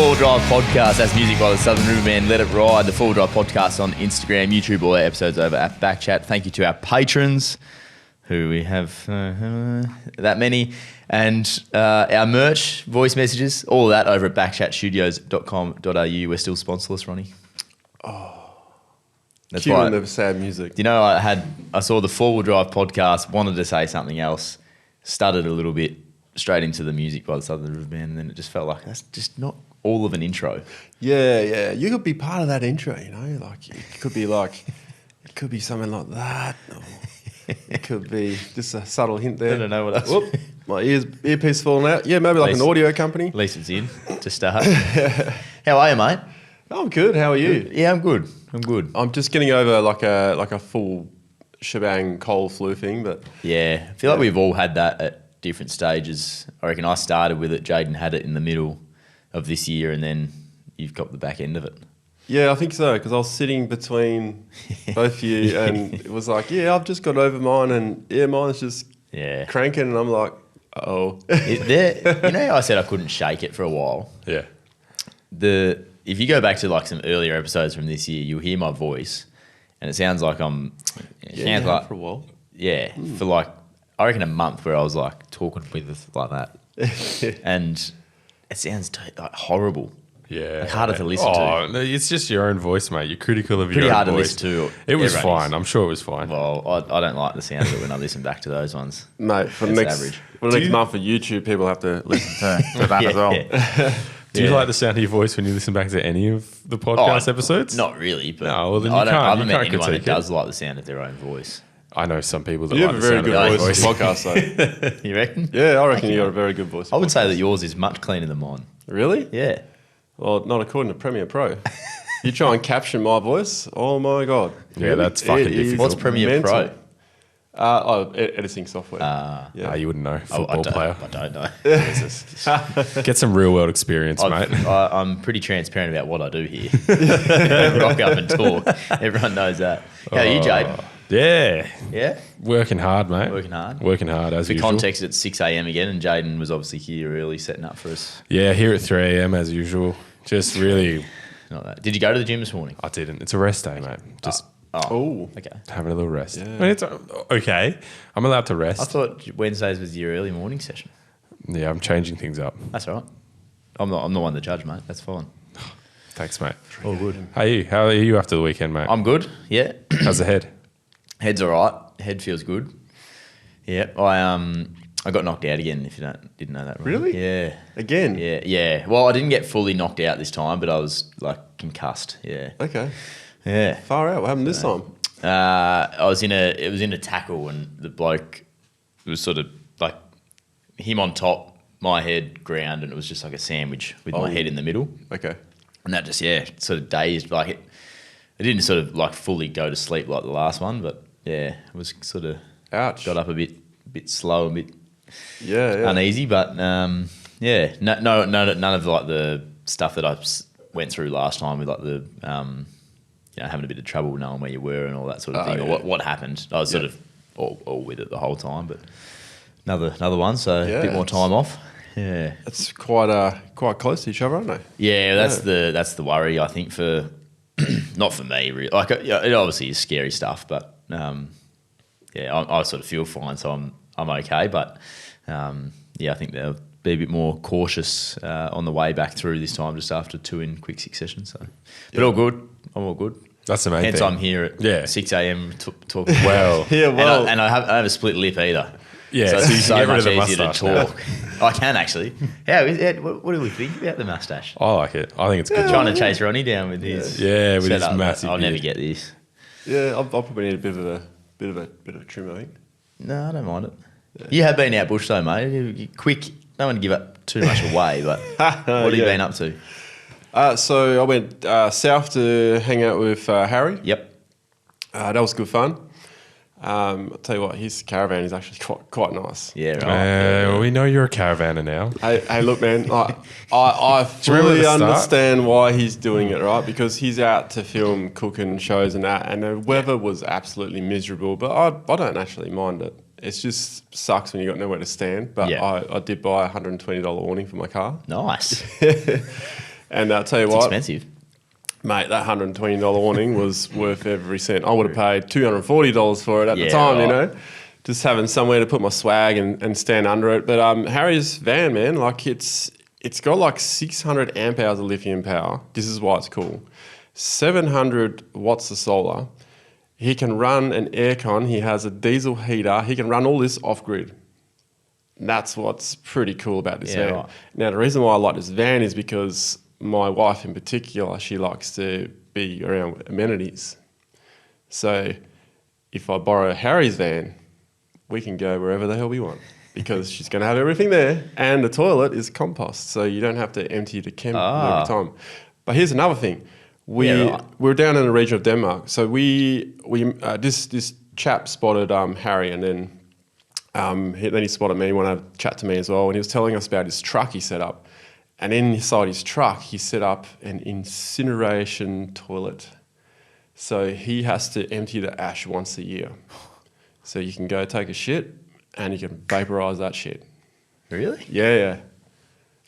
Four-Wheel Drive Podcast. That's music by the Southern Riverman. Let it ride. The Four-Wheel Drive Podcast on Instagram, YouTube, all our episodes over at BackChat. Thank you to our patrons, who we have that many, and our merch, voice messages, all of that over at backchatstudios.com.au. We're still sponsorless, Ronnie. That's Cue why. in the sad music. You know, I saw the Four-Wheel Drive Podcast, wanted to say something else, stuttered a little bit straight into the music by the Southern Riverman, and then it just felt like that's just not all of an intro. Yeah. You could be part of that intro, you know? Like, it could be something like that. Or it could be just a subtle hint there. I don't know what else. Whoop, my earpiece falling out. Yeah, maybe like an audio company. At least it's in to start. How are you, mate? I'm good. How are you? Yeah, I'm good. I'm just getting over like a full shebang cold flu thing, but Yeah, I feel like we've all had that at different stages. I reckon I started with it. Jaden had it in the middle of this year, and then you've got the back end of it. yeah, I think so, because I was sitting between both you, and it was like, yeah, I've just got over mine, and yeah, mine's just Yeah. cranking, and I'm like, oh. You know how I said I couldn't shake it for a while? Yeah. If you go back to like some earlier episodes from this year, you'll hear my voice, and it sounds like Yeah, like for a while. Yeah, for like I reckon a month where I was like talking with us like that, and it sounds like horrible. Yeah. Like harder to listen to. Oh, no, it's just your own voice, mate. You're critical of Pretty your own hard to voice. listen to. It was Everyone fine. is. I'm sure it was fine. Well, I don't like the sound of it when I listen back to those ones. Mate, for the That's next average. month for YouTube, people have to listen to that as well. Yeah. Do you Yeah. like the sound of your voice when you listen back to any of the podcast Oh, episodes? Not really, but No, well, then I you don't. can't- I haven't you met can't anyone that critique it. does like the sound of their own voice. I know some people that You like have a the very sound good of their own voice voice. for podcasts, though. You reckon? Yeah, I reckon you got a very good voice. I would say that yours is much cleaner than mine. Really? Yeah. Well, not according to Premiere Pro. You try and caption my voice, oh my god. Yeah, that's fucking It is difficult. What's Premiere Pro? Editing software. Ah, you wouldn't know. Football player. I don't know. Get some real world experience, mate. I'm pretty transparent about what I do here. Rock up and talk. Everyone knows that. How are you, Jade? Yeah. Yeah? Working hard, mate. Working hard? Working hard, as For usual. context, it's 6 a.m. again, and Jaden was obviously here early setting up for us. Yeah, here at 3 a.m. as usual. Just really, Not that. Did you go to the gym this morning? I didn't. It's a rest day, mate. Just Oh. Okay. having a little rest. Yeah. I mean, it's okay. I'm allowed to rest. I thought Wednesdays was your early morning session. Yeah, I'm changing things up. That's all right. I'm not one to judge, mate. That's fine. Thanks, mate. All good. How are you after the weekend, mate? I'm good. Yeah. How's the head? Head's all right. Head feels good. Yeah. I got knocked out again. If you didn't know that, right? Really? Yeah. Again? Yeah. Well, I didn't get fully knocked out this time, but I was like concussed. Yeah. Okay. Yeah. Far out. What happened this time? It was in a tackle, and the bloke was sort of like him on top, my head ground, and it was just like a sandwich with my head in the middle. Okay. And that just, sort of dazed. Like it didn't sort of like fully go to sleep like the last one, but yeah, it was sort of Ouch. got up a bit slow, a bit Yeah. uneasy. But none of like the stuff that I went through last time with like the having a bit of trouble knowing where you were and all that sort of thing, or what happened. I was sort of all with it the whole time, but another one, so a bit more time off. Yeah, It's quite close to each other, aren't they? yeah, that's the worry, I think, for not for me really. Like it obviously is scary stuff, but I sort of feel fine, so I'm okay. But I think they'll be a bit more cautious on the way back through this time, just after 2 in quick succession. So, but all good. I'm all good. That's the main Hence, thing. I'm here at 6 a.m. talking. Well, Yeah, well. and I have a split lip either. Yeah, so so you it's can so get rid much of the easier to moustache talk. I can actually. What do we think about the mustache? I like it. I think it's good. Trying to chase Ronnie down with his Yeah, with his setup. massive I'll never beard. get this. Yeah, I'll probably need a bit of a trim, I think. No, I don't mind it. You have been out bush though, mate. You quick. Don't want to give up too much away, but what have you Yeah. been up to? So I went south to hang out with Harry. Yep. That was good fun. I'll tell you what, his caravan is actually quite nice. Yeah, right. Well, we know you're a caravaner now. Hey, look, man. Like, I you remember fully the start? understand why he's doing it, right? Because he's out to film cooking shows and that, and the weather was absolutely miserable. But I don't actually mind it. It just sucks when you got nowhere to stand. But Yeah. I did buy a $120 awning for my car. Nice. And I'll tell you It's what, expensive. mate, that $120 awning was worth every cent. I would have paid $240 for it at the time, you know, just having somewhere to put my swag and stand under it. But Harry's van, man, like it's got like 600 amp hours of lithium power. This is why it's cool. 700 watts of solar. He can run an aircon. He has a diesel heater. He can run all this off grid. That's what's pretty cool about this van. Right. Now, the reason why I like this van is because my wife in particular, she likes to be around amenities. So if I borrow Harry's van, we can go wherever the hell we want because she's going to have everything there, and the toilet is compost, so you don't have to empty the chem every time. But here's another thing. We're down in the region of Denmark, so this chap spotted Harry, and then he spotted me, wanted to chat to me as well, and he was telling us about his truck he set up. And inside his truck, he set up an incineration toilet. So he has to empty the ash once a year. So you can go take a shit and you can vaporise that shit. Really? Yeah.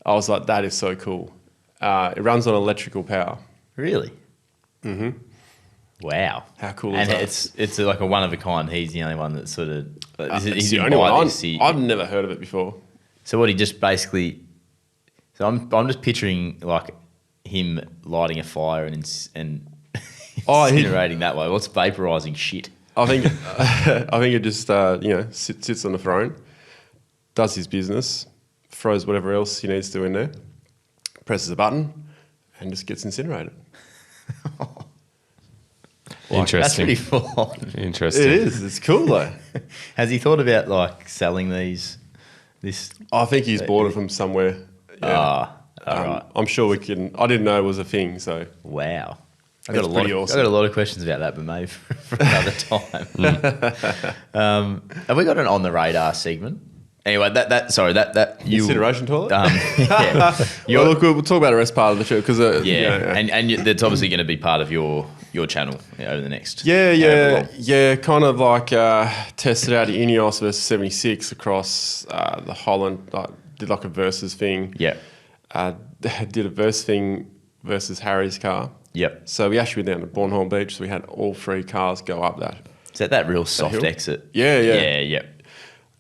I was like, that is so cool. It runs on electrical power. Really? Mm-hmm. Wow. How cool is that? And it's like a one of a kind. He's the only one that sort of... he's the only one. I've never heard of it before. So what he just basically... So I'm just picturing like him lighting a fire and incinerating that way. What's vaporising shit? I think it just sits on the throne, does his business, throws whatever else he needs to in there, presses a button, and just gets incinerated. Interesting. That's pretty full on. Interesting. It is. It's cool though. Has he thought about like selling this? I think he's bought it from somewhere. Yeah. Right. I'm sure we can. I didn't know it was a thing. So wow. I got a lot of questions about that, but maybe for another time. Have we got an on the radar segment? Anyway, that incineration toilet. Well, look, we'll talk about the rest part of the show because and that's obviously going to be part of your channel over the next. Kind of like tested out the Inos versus 76 across the Holland. Did like a versus thing. Yeah. Did a verse thing versus Harry's car. Yep. So we actually went down to Bornholm Beach. So we had all three cars go up that. Is that real soft exit? Yeah.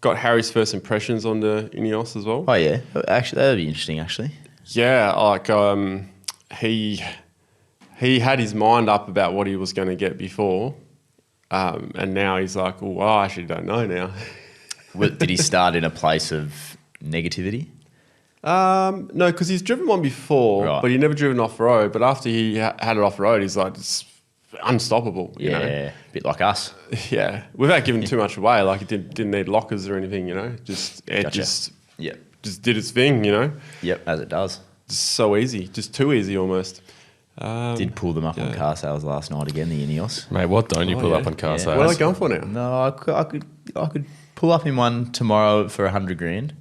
Got Harry's first impressions on the Ineos as well. Oh yeah, actually that would be interesting. Actually, yeah, like he had his mind up about what he was going to get before, and now he's like, "Oh, I actually don't know now." Did he start in a place of negativity? No, because he's driven one before, right. But he never driven off road. But after he had it off road, he's like, it's unstoppable. You know? A bit like us. Yeah, without giving too much away. Like it didn't need lockers or anything. You know, just did its thing. You know. Yep, as it does. Just so easy, just too easy almost. Did pull them up on car sales last night again, the Ineos. Mate, what don't you pull up on car sales? What are they going for now? No, I could pull up in one tomorrow for $100,000.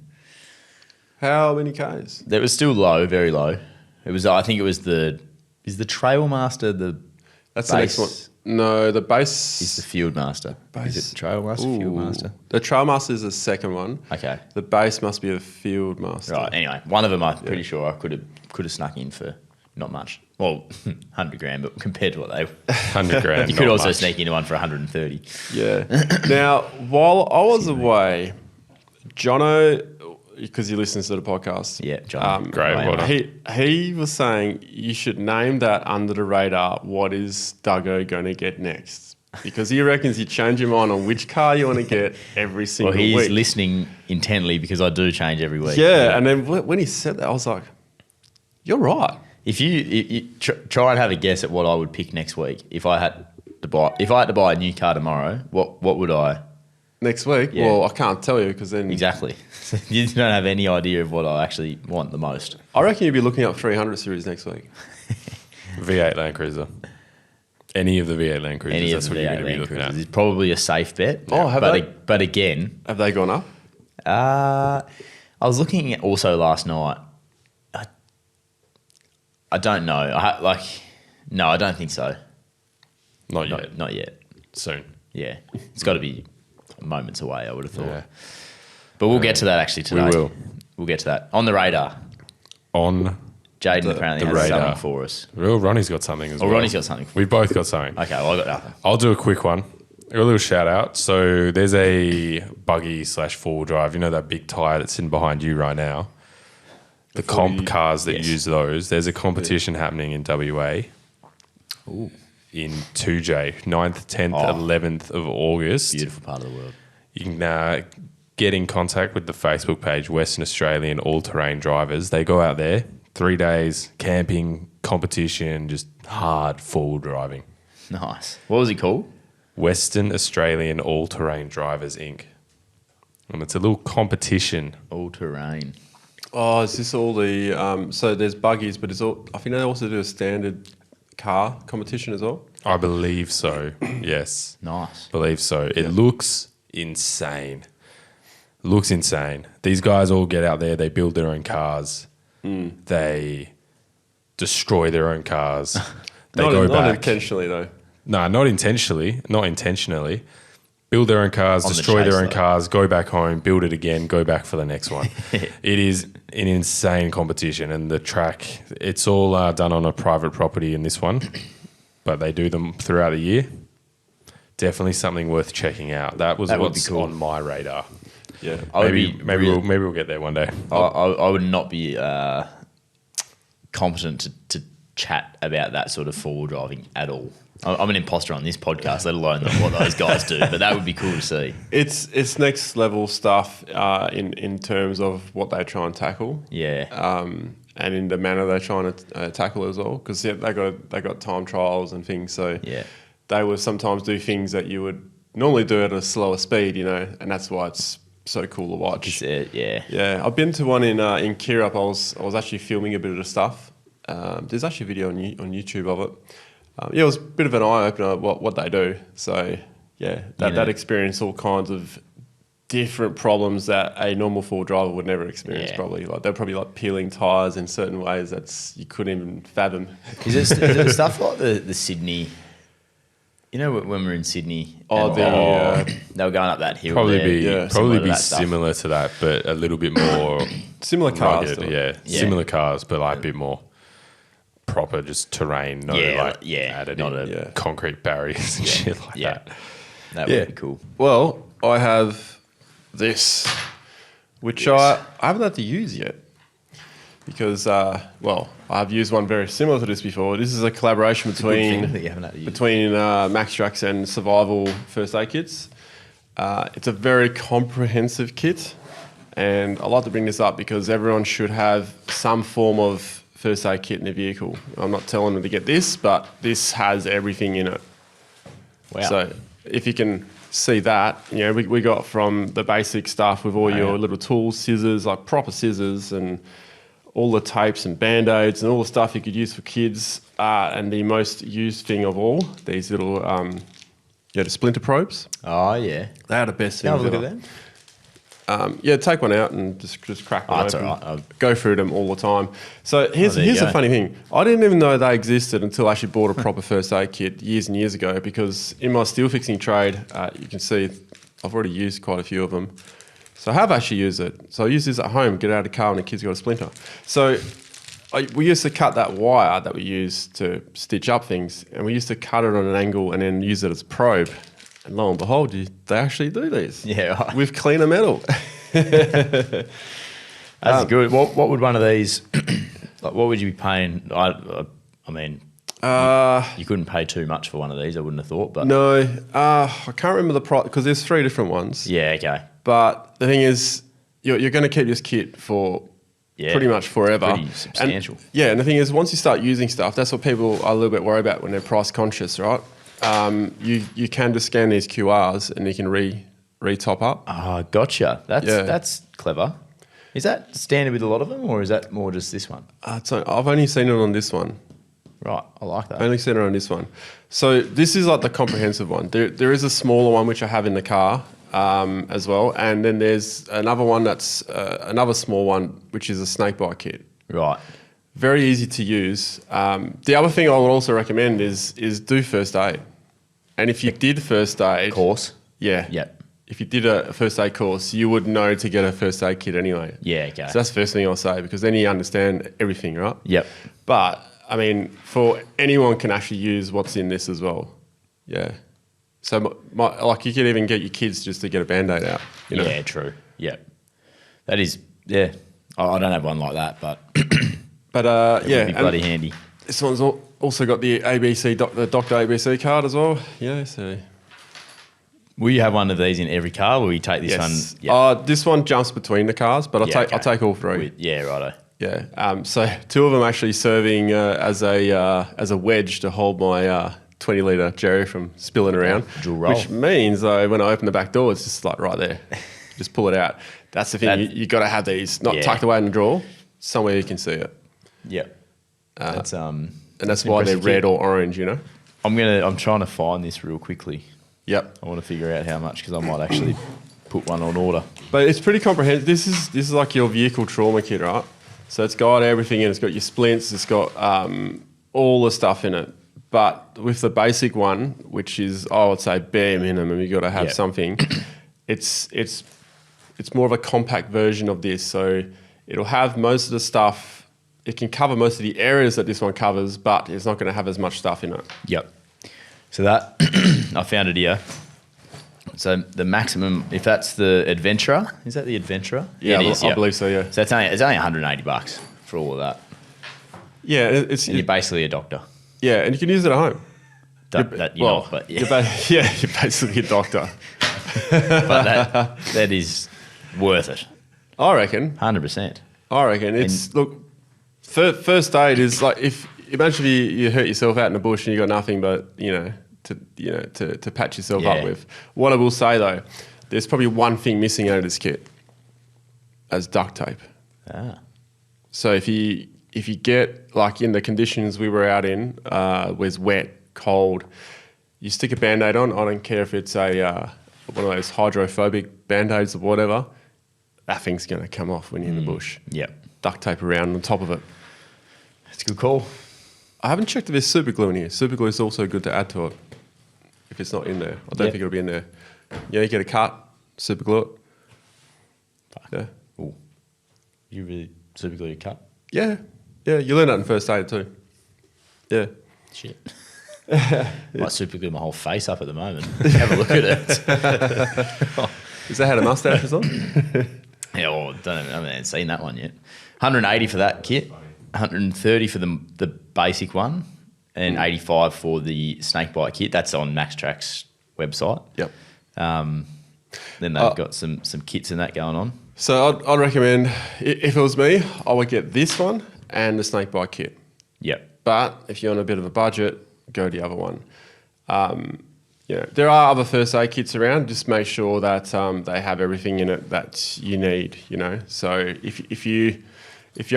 How many Ks? That was still low, very low. It was. I think it was the Trailmaster the. That's base? The next one. No, the base is the Fieldmaster. Is it Trailmaster? Fieldmaster. The Trailmaster is the second one. Okay. The base must be the Fieldmaster. Right. Anyway, one of them I'm pretty sure I could have snuck in for not much. Well, $100,000, but compared to what they $100,000. You could also sneak into one for 130. Yeah. Now, while I was away, Jono, because he listens to the podcast. Yeah, John. Great. He was saying you should name that under the radar. What is Duggo going to get next? Because he reckons you change your mind on which car you want to get every single week. Well, he's listening intently because I do change every week. Yeah, and then when he said that, I was like, you're right. If you try and have a guess at what I would pick next week, if I had to buy a new car tomorrow, what would I? Next week? Yeah. Well, I can't tell you because then... Exactly. You don't have any idea of what I actually want the most. I reckon you'd be looking up 300 series next week. V8 LandCruiser. Any of the V8 LandCruisers. That's what you're going to be looking at. It's probably a safe bet. Oh, have they? But again... Have they gone up? I was looking at also last night. I don't know. No, I don't think so. Not yet. Not yet. Soon. Yeah. It's got to be moments away, I would have thought. Yeah. But we'll get to that actually today. We will. We'll get to that. On the radar. On Jaden apparently has radar. something for us. Well, Ronnie's got something as well. Ronnie's got something. We've both got something. Okay, well, I got nothing. I'll do a quick one. A little shout out. So there's a buggy / four-wheel drive. You know that big tyre that's sitting behind you right now? The comp cars that use those. There's a competition happening in WA. Ooh. In 2J, 9th, 10th, 11th of August. Beautiful part of the world. You can get in contact with the Facebook page, Western Australian All-Terrain Drivers. They go out there, 3 days, camping, competition, just hard four-wheel driving. Nice. What was it called? Western Australian All-Terrain Drivers, Inc. And it's a little competition. All-terrain. Oh, is this all the... so there's buggies, but I think they also do a standard car competition as well? I believe so, yes. Nice. Believe so. It looks insane. Looks insane. These guys all get out there, they build their own cars. They destroy their own cars. They go back. Not intentionally, though. No, not intentionally. Not intentionally. Build their own cars, destroy their own cars, go back home, build it again, go back for the next one. It is an insane competition, and the track, it's all done on a private property in this one, but they do them throughout the year. Definitely something worth checking out. That was what's on my radar. Yeah, maybe we'll get there one day. I would not be competent to chat about that sort of four-wheel driving at all. I'm an imposter on this podcast, let alone what those guys do, but that would be cool to see. It's next level stuff in terms of what they try and tackle. Yeah. And in the manner they're trying to tackle as well, because they got time trials and things. So they will sometimes do things that you would normally do at a slower speed, and that's why it's so cool to watch. Yeah. I've been to one in Kirrap. I was actually filming a bit of the stuff. There's actually a video on YouTube of it. It was a bit of an eye opener what they do. So that experience all kinds of different problems that a normal four driver would never experience. Probably they're probably peeling tires in certain ways that you couldn't even fathom. Is it stuff like the Sydney? When we're in Sydney, they were going up that hill. Probably there, be similar to that, but a little bit more similar cars. Similar cars, but a bit more proper, just terrain, added in concrete barriers and shit like that. That would be cool. Well, I have this, which I haven't had to use yet because, I've used one very similar to this before. This is a collaboration between Max Trax and Survival First Aid Kits. It's a very comprehensive kit, and I like to bring this up because everyone should have some form of first aid kit in their vehicle. I'm not telling them to get this, but this has everything in it. Wow. So if you can see that, we got from the basic stuff with all your little tools, scissors, like proper scissors, and all the tapes and Band-Aids and all the stuff you could use for kids. And the most used thing of all, these little the splinter probes. Oh, yeah. They are the best things. Have a look at them. Take one out and just crack one that's open. all right. I'll go through them all the time. So here's the funny thing. I didn't even know they existed until I actually bought a proper first aid kit years and years ago, because in my steel fixing trade, you can see I've already used quite a few of them. So I have actually used it. So I use this at home, get out of the car when the kid's got a splinter. So we used to cut that wire that we use to stitch up things, and we used to cut it on an angle and then use it as a probe. And lo and behold, they actually do these. Yeah, right. With cleaner metal. That's good. What would one of these, what would you be paying? I mean, you couldn't pay too much for one of these, I wouldn't have thought. But no, I can't remember the price, because there's 3 different ones. Yeah, okay. But the thing is, you're going to keep this kit for pretty much forever. Pretty substantial. And the thing is, once you start using stuff, that's what people are a little bit worried about when they're price conscious, right? You can just scan these QRs and you can re-top up. Oh, gotcha. That's clever. Is that standard with a lot of them, or is that more just this one? So I've only seen it on this one. Right, I like that. I only seen it on this one. So this is like the comprehensive one. There is a smaller one which I have in the car as well, and then there's another one that's another small one which is a snakebite kit. Right. Very easy to use. The other thing I would also recommend is do first aid. And if you did first aid... Course? Yeah. Yep. if you did a first aid course, you would know to get a first aid kit anyway. Yeah, okay. So that's the first thing I'll say, because then you understand everything, right? Yep. But I mean, for anyone can actually use what's in this as well. Yeah. So like you could even get your kids just to get a Band-Aid out. You know? Yeah, true. Yeah. That is, yeah. I don't have one like that, but yeah, it'd be bloody handy. This one's also got the ABC, the Doctor ABC card as well. Yeah, so. Will you have one of these in every car, or will you take this one? Yeah. This one jumps between the cars, but I'll take all three. Yeah, righto. Yeah. So two of them actually serving as a wedge to hold my 20-litre Jerry from spilling around. Dual roll. Which means though, when I open the back door, it's just like right there. Just pull it out. That's the thing. You got to have these not tucked away in the drawer, somewhere you can see it. Yeah. And that's why they're red or orange. You know. I'm trying to find this real quickly. Yep. I want to figure out how much, because I might actually put one on order. But it's pretty comprehensive. This is like your vehicle trauma kit, right? So it's got everything in it. It's got your splints. It's got all the stuff in it. But with the basic one, which is, I would say, bare minimum, you've got to have something. It's more of a compact version of this. So it'll have most of the stuff. It can cover most of the areas that this one covers, but it's not going to have as much stuff in it. Yep. So that, I found it here. So the maximum, if that's the Adventurer, is that the Adventurer? Yeah, I believe so, yeah. So it's only $180 for all of that. Yeah. And you're basically a doctor. Yeah, and you can use it at home. You're basically a doctor. But that is worth it. I reckon. 100%. I reckon. Look, first aid is like, imagine if you hurt yourself out in the bush and you got nothing but, to patch yourself up with. What I will say though, there's probably one thing missing out of this kit. As duct tape. Ah. So if you get, like in the conditions we were out in, where it's wet, cold, you stick a Band-Aid on. I don't care if it's one of those hydrophobic Band-Aids or whatever, that thing's going to come off when you're in the bush. Yep. Duct tape around on top of it. That's a good call. I haven't checked if there's super glue in here. Super glue is also good to add to it if it's not in there. I don't think it'll be in there. Yeah, you get a cut, super glue it. Fuck. Yeah. Ooh. You really super glue your cut? Yeah. Yeah, you learn that in first aid too. Yeah. Shit. Might super glue my whole face up at the moment. Have a look at it. Is that how the mustache is on? Yeah, well, I haven't seen that one yet. 180 for that kit, 130 for the basic one, and 85 for the snakebite kit. That's on MaxTrack's website. Yep. Then they've got some kits in that going on. So I'd recommend, if it was me, I would get this one and the snakebite kit. Yep. But if you're on a bit of a budget, go the other one. There are other first aid kits around. Just make sure that they have everything in it that you need. So if you're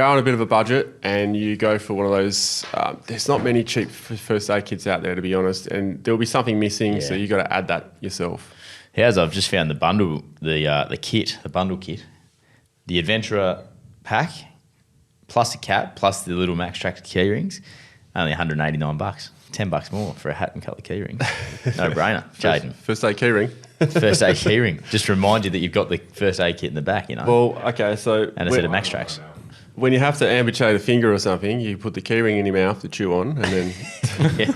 on a bit of a budget and you go for one of those, there's not many cheap first aid kits out there, to be honest, and there'll be something missing. So you got to add that yourself. I've just found the bundle, the kit, the bundle kit, the Adventurer pack, plus a cap, plus the little MaxTrack key rings, only $189. $10 more for a hat and couple of key rings. No brainer. Jaden. First aid key ring. First aid key ring. Just remind you that you've got the first aid kit in the back, Well, okay, so... And a set of MaxTracks. When you have to amputate a finger or something, you put the key ring in your mouth to chew on, and then... Yeah.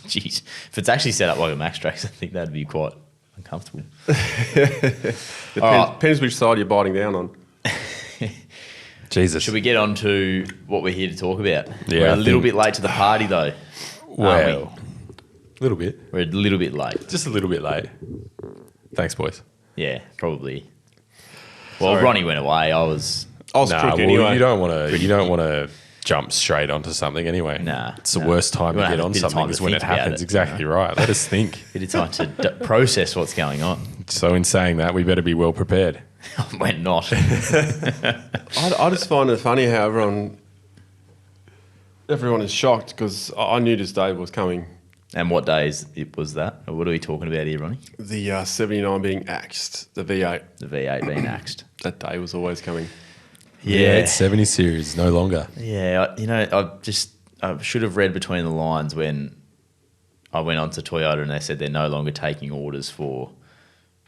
Jeez. If it's actually set up like a MaxTracks, I think that'd be quite uncomfortable. Depends which side you're biting down on. Jesus. Should we get on to what we're here to talk about? Yeah, We're a little bit late to the party, though. Well, a little bit. We're a little bit late. Just a little bit late. Thanks, boys. Yeah, probably. Well, Sorry. Ronnie went away. I was crook anyway. You don't want to jump straight onto something anyway. Nah. It's the worst time to get on something is when it happens. Exactly right. Let us think. Bit of time to process what's going on. So in saying that, we better be well prepared. We're not. I just find it funny how everyone is shocked because I knew this day was coming. And what day was that? Or what are we talking about here, Ronnie? The 79 being axed, the V8. The V8 being axed. That day was always coming. Yeah. It's 70 series, no longer. Yeah, I should have read between the lines when I went on to Toyota and they said they're no longer taking orders for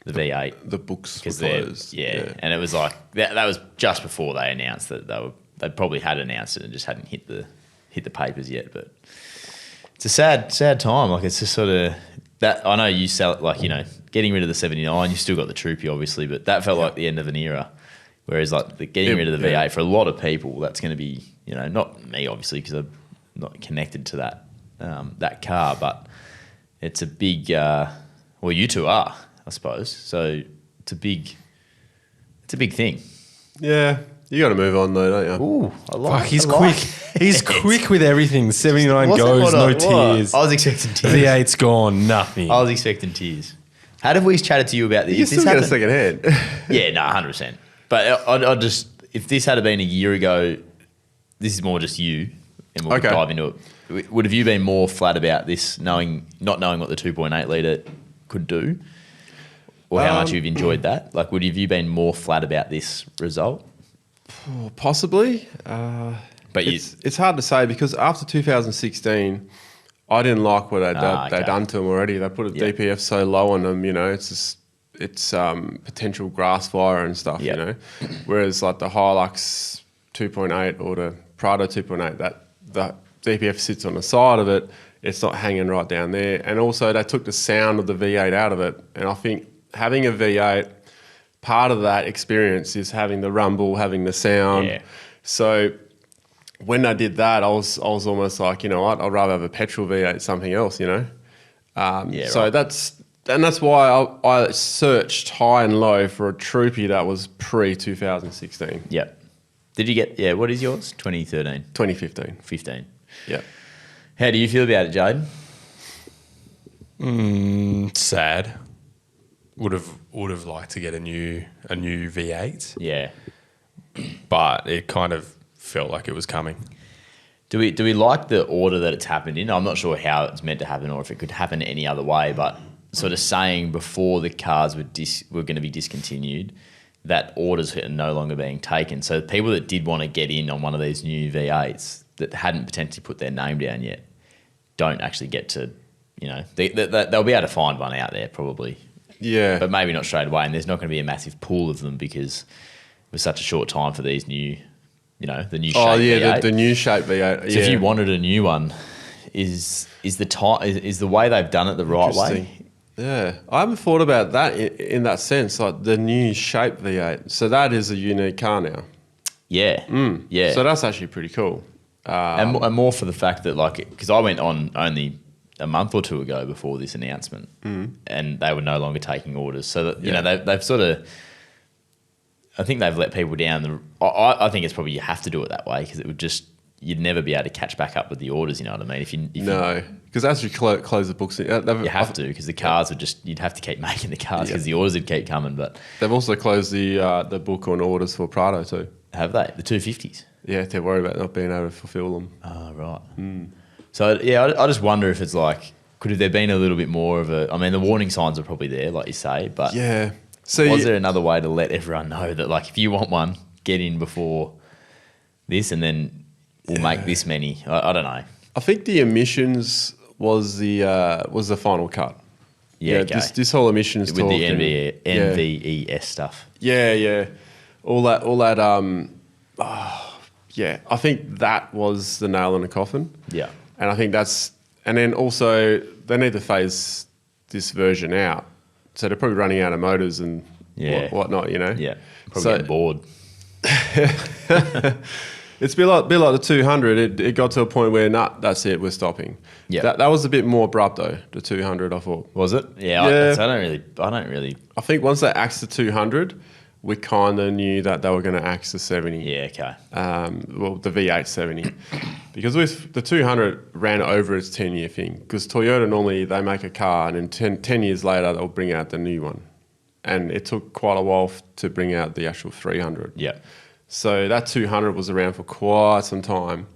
the V8. The books were Because they're closed. and it was like that was just before they announced that they probably had announced it and just hadn't hit the papers yet. But it's a sad time. Like it's just sort of that. I know you sell it like getting rid of the 79. You still got the Troopy obviously, but that felt like the end of an era. Whereas like getting rid of the V8 for a lot of people, that's going to be not me obviously because I'm not connected to that car, but it's a big. Well, you two are, I suppose. So it's a big thing. Yeah, you got to move on though, don't you? Ooh, I like. Fuck, he's I like quick. He's quick with everything. 79 What's that- goes, what no I- what? tears. I was expecting tears. V8's gone, nothing. I was expecting tears. How have we chatted to you about this? You If still this get a happened- second hand. Yeah, no, 100%. But I just, if this had been a year ago, this is more just you, and we'll dive into it. Would have you been more flat about this, not knowing what the 2.8 litre could do, or how much you've enjoyed that? Like, would have you been more flat about this result? Possibly. But it's hard to say because after 2016, I didn't like what they'd done to them already. They put a DPF so low on them, it's potential grass fire and stuff, Whereas like the Hilux 2.8 or the Prado 2.8, that the DPF sits on the side of it. It's not hanging right down there. And also they took the sound of the V8 out of it. And I think having a V8, part of that experience is having the rumble, having the sound. Yeah. So when I did that, I was almost like, what? I'd rather have a petrol V8, something else, So right. that's why I searched high and low for a Troopy that was pre-2016. Yep. Did you get, what is yours? 2013? 2015. 15. Yeah. How do you feel about it, Jaden? Sad. Would have liked to get a new V8, Yeah. but it kind of felt like it was coming. Do we like the order that it's happened in? I'm not sure how it's meant to happen or if it could happen any other way, but sort of saying before the cars were going to be discontinued, that orders are no longer being taken. So people that did want to get in on one of these new V8s that hadn't potentially put their name down yet don't actually get to, they'll be able to find one out there probably. Yeah. But maybe not straight away. And there's not going to be a massive pool of them because it was such a short time for these new, the new shape V8. The new shape V8. So if you wanted a new one, is the way they've done it the right way? Yeah, I haven't thought about that in that sense, like the new shape V8. So that is a unique car now. Yeah, yeah. So that's actually pretty cool. And more for the fact that, like, because I went on only a month or two ago before this announcement, and they were no longer taking orders. So that, they've sort of, I think they've let people down. I think it's probably you have to do it that way because it would just, you'd never be able to catch back up with the orders. You know what I mean? No, because as you close the books, you have to because the cars would just, you'd have to keep making the cars because the orders would keep coming. But they've also closed the book on orders for Prado too. Have they? The 250s? Yeah, they're worried about not being able to fulfil them. Oh, right. So, I just wonder if it's like, could have there been a little bit more of a, I mean, the warning signs are probably there, like you say, but was there another way to let everyone know that, like, if you want one, get in before this and then we'll make this many? I don't know. I think the emissions was the final cut. Yeah, okay. This whole emissions with talk the NVES stuff. Yeah. All that. I think that was the nail in the coffin. Yeah. And I think and then also they need to phase this version out. So they're probably running out of motors and whatnot, Yeah. Probably getting bored. It's a bit like the 200. It got to a point where, that's it, we're stopping. Yeah. That was a bit more abrupt though, the 200, I thought. Was it? Yeah. I don't really. I think once they axed the 200, we kind of knew that they were going to axe the 70. Yeah, okay. The V8 70. Because with the 200 ran over its 10-year thing. Because Toyota normally, they make a car and then 10 years later, they'll bring out the new one. And it took quite a while to bring out the actual 300. Yeah. So that 200 was around for quite some time.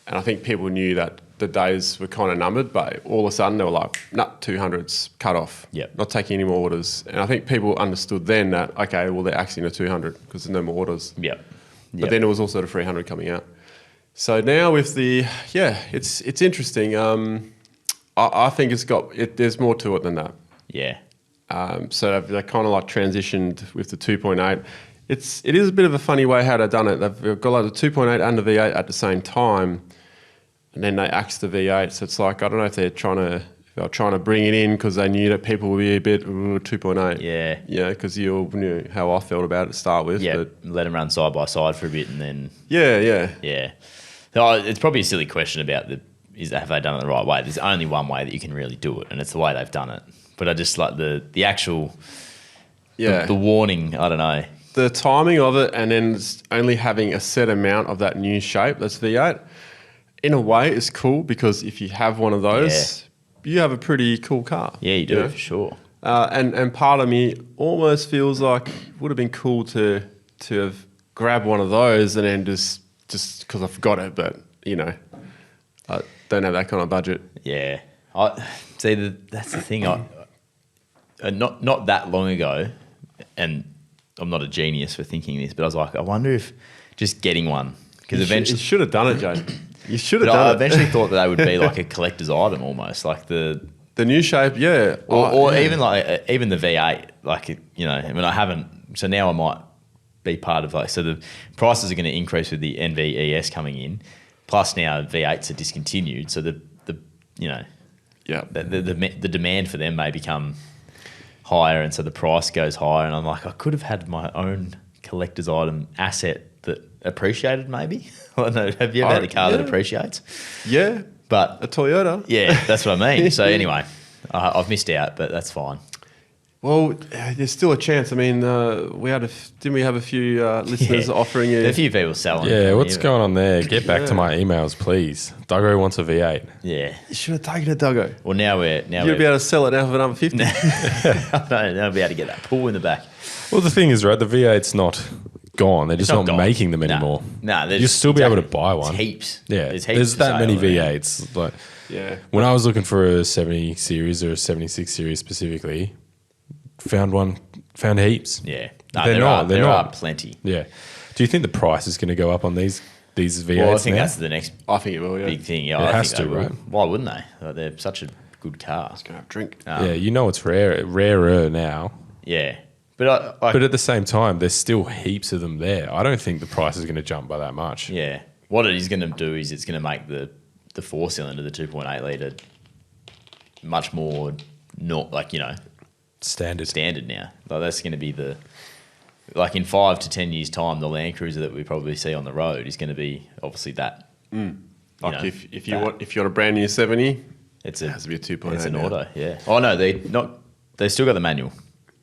And I think people knew that the days were kind of numbered, but all of a sudden they were like, 200's cut off. Yep. Not taking any more orders. And I think people understood then that, okay, well, they're axing a 200 because there's no more orders. Yep. But then it was also the 300 coming out. So now with it's interesting. I think there's more to it than that. Yeah. So they kind of like transitioned with the 2.8. It is a bit of a funny way how they've done it. They've got like the 2.8 and the V8 at the same time, and then they axed the V8. So it's like, I don't know if they're trying to bring it in because they knew that people would be a bit 2.8. Yeah. Yeah, because you knew how I felt about it to start with. Yeah, but let them run side by side for a bit and then... Yeah. Yeah. So it's probably a silly question about have they done it the right way? There's only one way that you can really do it, and it's the way they've done it. But I just like the actual... Yeah. The warning, I don't know. The timing of it, and then only having a set amount of that new shape, that's V8, in a way is cool, because if you have one of those, you have a pretty cool car. Yeah, you do, for sure. And part of me almost feels like it would have been cool to have grabbed one of those and then just because I forgot it, but, I don't have that kind of budget. Yeah. That's the thing. Not that long ago, and I'm not a genius for thinking this, but I was like, I wonder if just getting one, because eventually... You should have done it, Jay. You should have done I it. eventually thought that they would be like a collector's item almost, like the new shape, yeah. Or even even the V8, I haven't... So now I might be part of so the prices are going to increase with the NVES coming in, plus now V8s are discontinued, so the demand for them may become higher, and so the price goes higher, and I'm like, I could have had my own collector's item asset that appreciated maybe. I don't know, have you ever had a car that appreciates? Yeah, but a Toyota. Yeah, that's what I mean. So anyway, I've missed out, but that's fine. Well, there's still a chance. I mean, didn't we have a few listeners offering you? A few people selling. Yeah, what's going on there? Get back to my emails, please. Duggo wants a V8. Yeah. You should have taken a Duggo. Well, now you'd be able to sell it now for another 50. No, now I'll be able to get that pull in the back. Well, the thing is, right, the V8's not gone. They're just not making them anymore. No, you'll still be able to buy one. Heaps. Yeah, there's that many V8s. Like, when I was looking for a 70 series or a 76 series specifically, found heaps. Yeah. No, there are plenty. Yeah. Do you think the price is going to go up on these V8s? Well, I think that's the next I think it will, big thing. Yeah, it I has think to, they will. right? Why wouldn't they? They're such a good car. Let's go have a drink. It's rarer now. Yeah. But but at the same time, there's still heaps of them there. I don't think the price is going to jump by that much. Yeah. What it is going to do is it's going to make the 4-cylinder, the 2.8 litre, much more standard now. Like that's going to be in 5 to 10 years' time, the LandCruiser that we probably see on the road is going to be obviously that. If you want a brand new 70, it has to be a 2.8. It's an auto, yeah. Oh no, they still got the manual.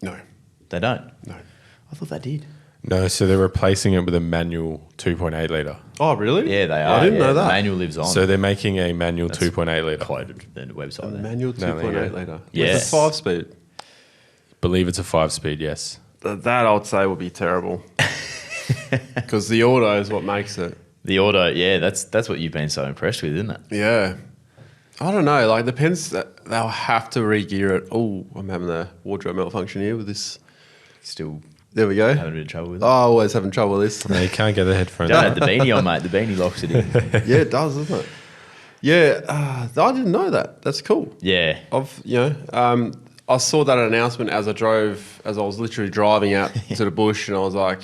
No, they don't. No, I thought they did. No, so they're replacing it with a manual 2.8 litre. Oh, really? Yeah, they are. I didn't know that. The manual lives on. So they're making a manual 2.8 litre. Quoted the website. A manual 2.8 litre. Yes. With a 5-speed. Believe it's a 5-speed, yes. That I would say would be terrible. Because the auto is what makes it. The auto, yeah, that's what you've been so impressed with, isn't it? Yeah. I don't know. Like, depends. They'll have to re-gear it. Oh, I'm having a wardrobe malfunction here with this. Still there we go. having a bit of trouble with it. Oh, always having trouble with this. No, you can't get the headphones. Don't have the beanie on, mate. The beanie locks it in. Yeah, it does, doesn't it? Yeah, I didn't know that. That's cool. Yeah. I saw that announcement as I was literally driving out to the bush, and I was like,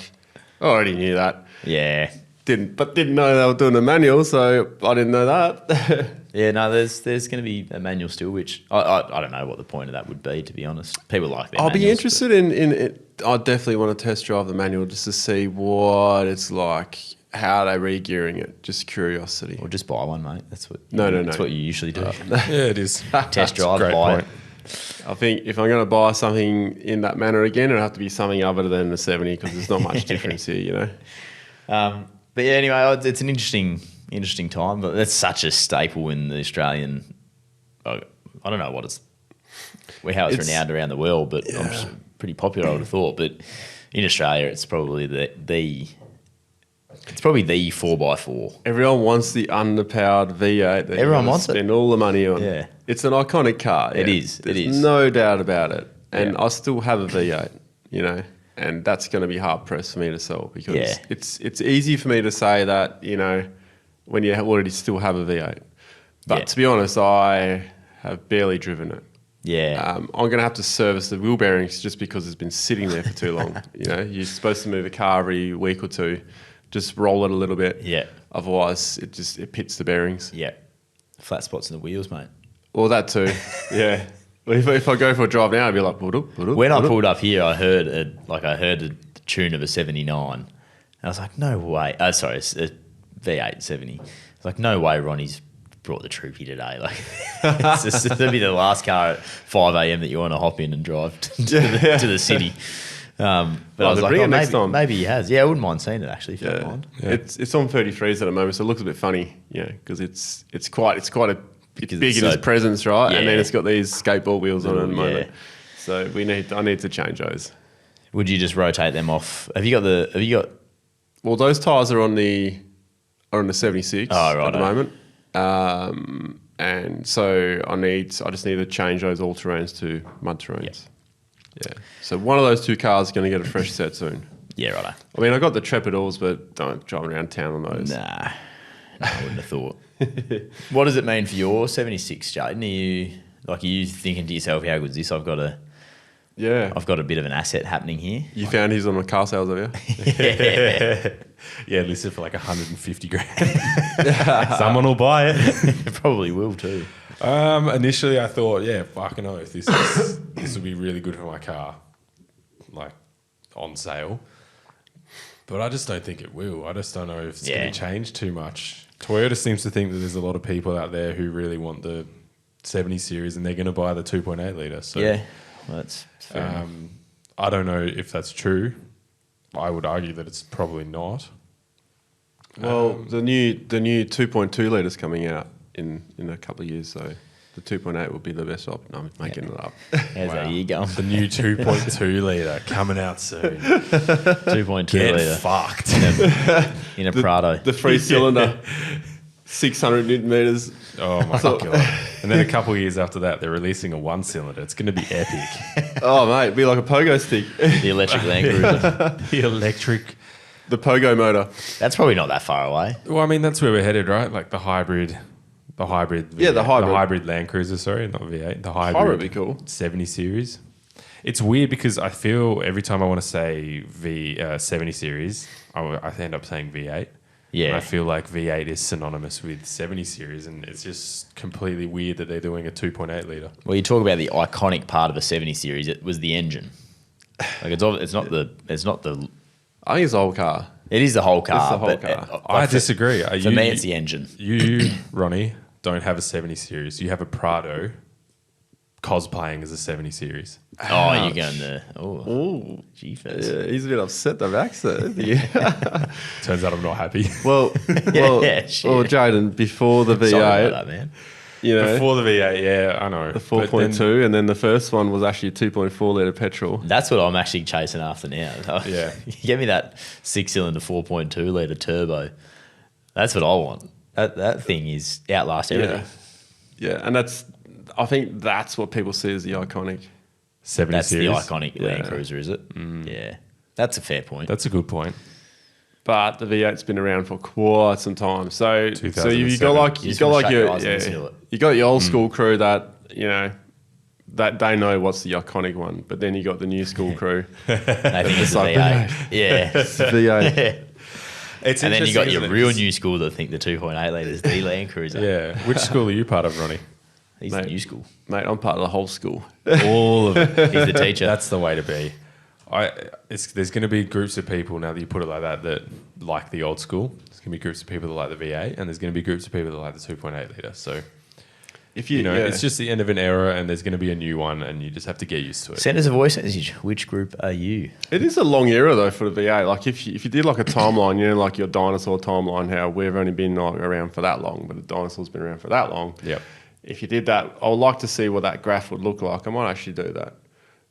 I already knew that. Yeah. Didn't know they were doing a manual, so I didn't know that. Yeah, no, there's going to be a manual still, which I don't know what the point of that would be, to be honest. People like their I'll manuals, be interested in it. I definitely want to test drive the manual just to see what it's like. How are they re-gearing it? Just curiosity. Or just buy one, mate. That's what. No. That's what you usually do. Yeah, it is. Test drive, Great buy point. it. I think if I'm going to buy something in that manner again, it'll have to be something other than the 70 because there's not much difference here, But yeah, anyway, it's an interesting time. But that's such a staple in the Australian. I don't know how it's renowned around the world, but it's pretty popular, I would have thought. But in Australia, it's probably the 4x4. Everyone wants the underpowered V8 that Everyone wants spend all the money on. Yeah. It's an iconic car. It is. There's no doubt about it. And Yeah. I still have a V8, and that's going to be hard pressed for me to sell because it's easy for me to say that, when you already still have a V8. But to be honest, I have barely driven it. Yeah. I'm going to have to service the wheel bearings just because it's been sitting there for too long. You know, you're supposed to move a car every week or two, just roll it a little bit. Yeah. Otherwise, it pits the bearings. Yeah. Flat spots in the wheels, mate. Well, that too. Yeah. Well, if I go for a drive now, I'd be like, when I pulled up here, I heard the tune of a 79. And I was like, no way. Sorry, it's a V8 70. It's like, no way Ronnie's brought the troopy today. Like, it'll be the last car at 5 a.m. that you want to hop in and drive to the city. But I was like, maybe he has. Yeah, I wouldn't mind seeing it actually, if you don't mind. Yeah. It's on 33s at the moment, so it looks a bit funny, because it's quite a big in its presence, right? Yeah. And then it's got these skateboard wheels on it at the moment. So I need to change those. Would you just rotate them off? Have you got? Well, those tyres are on the 76 at the moment. And so I just need to change those all terrains to mud terrains. Yeah. So one of those two cars is going to get a fresh set soon. Yeah, righto. I mean, I got the Trepidors, but don't drive around town on those. Nah, I wouldn't have thought. What does it mean for your 76, Jaden? Are you thinking to yourself, how good is this? I've got a bit of an asset happening here. You found his on the car sales, have you? Yeah, listed for like 150 grand. Someone will buy it. Probably will too. Initially, I thought, fucking oath, this would be really good for my car, like on sale. But I just don't think it will. I just don't know if it's going to change too much. Toyota seems to think that there's a lot of people out there who really want the 70 series and they're going to buy the 2.8 litre. So, well, that's fair enough. I don't know if that's true. I would argue that it's probably not. Well, the new 2.2 litres coming out in a couple of years, so the 2.8 will be the best option. I'm making it up. How's that year going? The new 2.2 litre coming out soon. 2.2 Get litre. fucked. In a Prado. The 3-cylinder, 600 newton meters. Oh my God. And then a couple of years after that, they're releasing a 1-cylinder. It's going to be epic. Oh, mate, it'd be like a pogo stick. The electric LandCruiser. The electric. The pogo motor. That's probably not that far away. Well, I mean, that's where we're headed, right? Like the hybrid. The hybrid LandCruiser, sorry, not V8. The hybrid would be cool. 70 series. It's weird because I feel every time I want to say 70 series, I end up saying V8. Yeah. And I feel like V8 is synonymous with 70 series, and it's just completely weird that they're doing a 2.8 litre. Well, you talk about the iconic part of a 70 series. It was the engine. Like it's not the. I think it's the whole car. It is the whole car. It's the whole but car. I disagree. For me, it's the engine. You, Ronnie, don't have a 70 series. You have a Prado cosplaying as a 70 series. Oh, you're going to... Oh, jeepers. Yeah, he's a bit upset the accent. Yeah. Turns out I'm not happy. Well, Jaden, before the V8, Sorry about that, man. you know, Before the V8, yeah, I know. the 4.2, and then the first one was actually a 2.4 litre petrol. That's what I'm actually chasing after now. Yeah. Give me that 6-cylinder 4.2 litre turbo. That's what I want. That thing is outlast everything. Yeah, and I think that's what people see as the iconic. 70 That's series. the iconic LandCruiser, is it? Yeah. That's a fair point. That's a good point. But the V8's been around for quite some time. So you 2007. you got your old school crew that that they know what's the iconic one, but then you got the new school crew. They think it's like V8. Yeah. It's the V8. It's And then you got interesting, your isn't it? real new school that think the 2.8 litre is the LandCruiser. Yeah. Which school are you part of, Ronnie? He's Mate. the new school. Mate, I'm part of the whole school. All of it. He's the teacher. That's the way to be. There's going to be groups of people, now that you put it like that like the old school. There's going to be groups of people that like the V8, and there's going to be groups of people that like the 2.8 litre. So, If it's just the end of an era, and there's going to be a new one, and you just have to get used to it. Send us a voice message. Which group are you? It is a long era though for the V8. Like if you did like a timeline, like your dinosaur timeline, how we've only been around for that long, but the dinosaur's been around for that long. Yep. If you did that, I would like to see what that graph would look like. I might actually do that,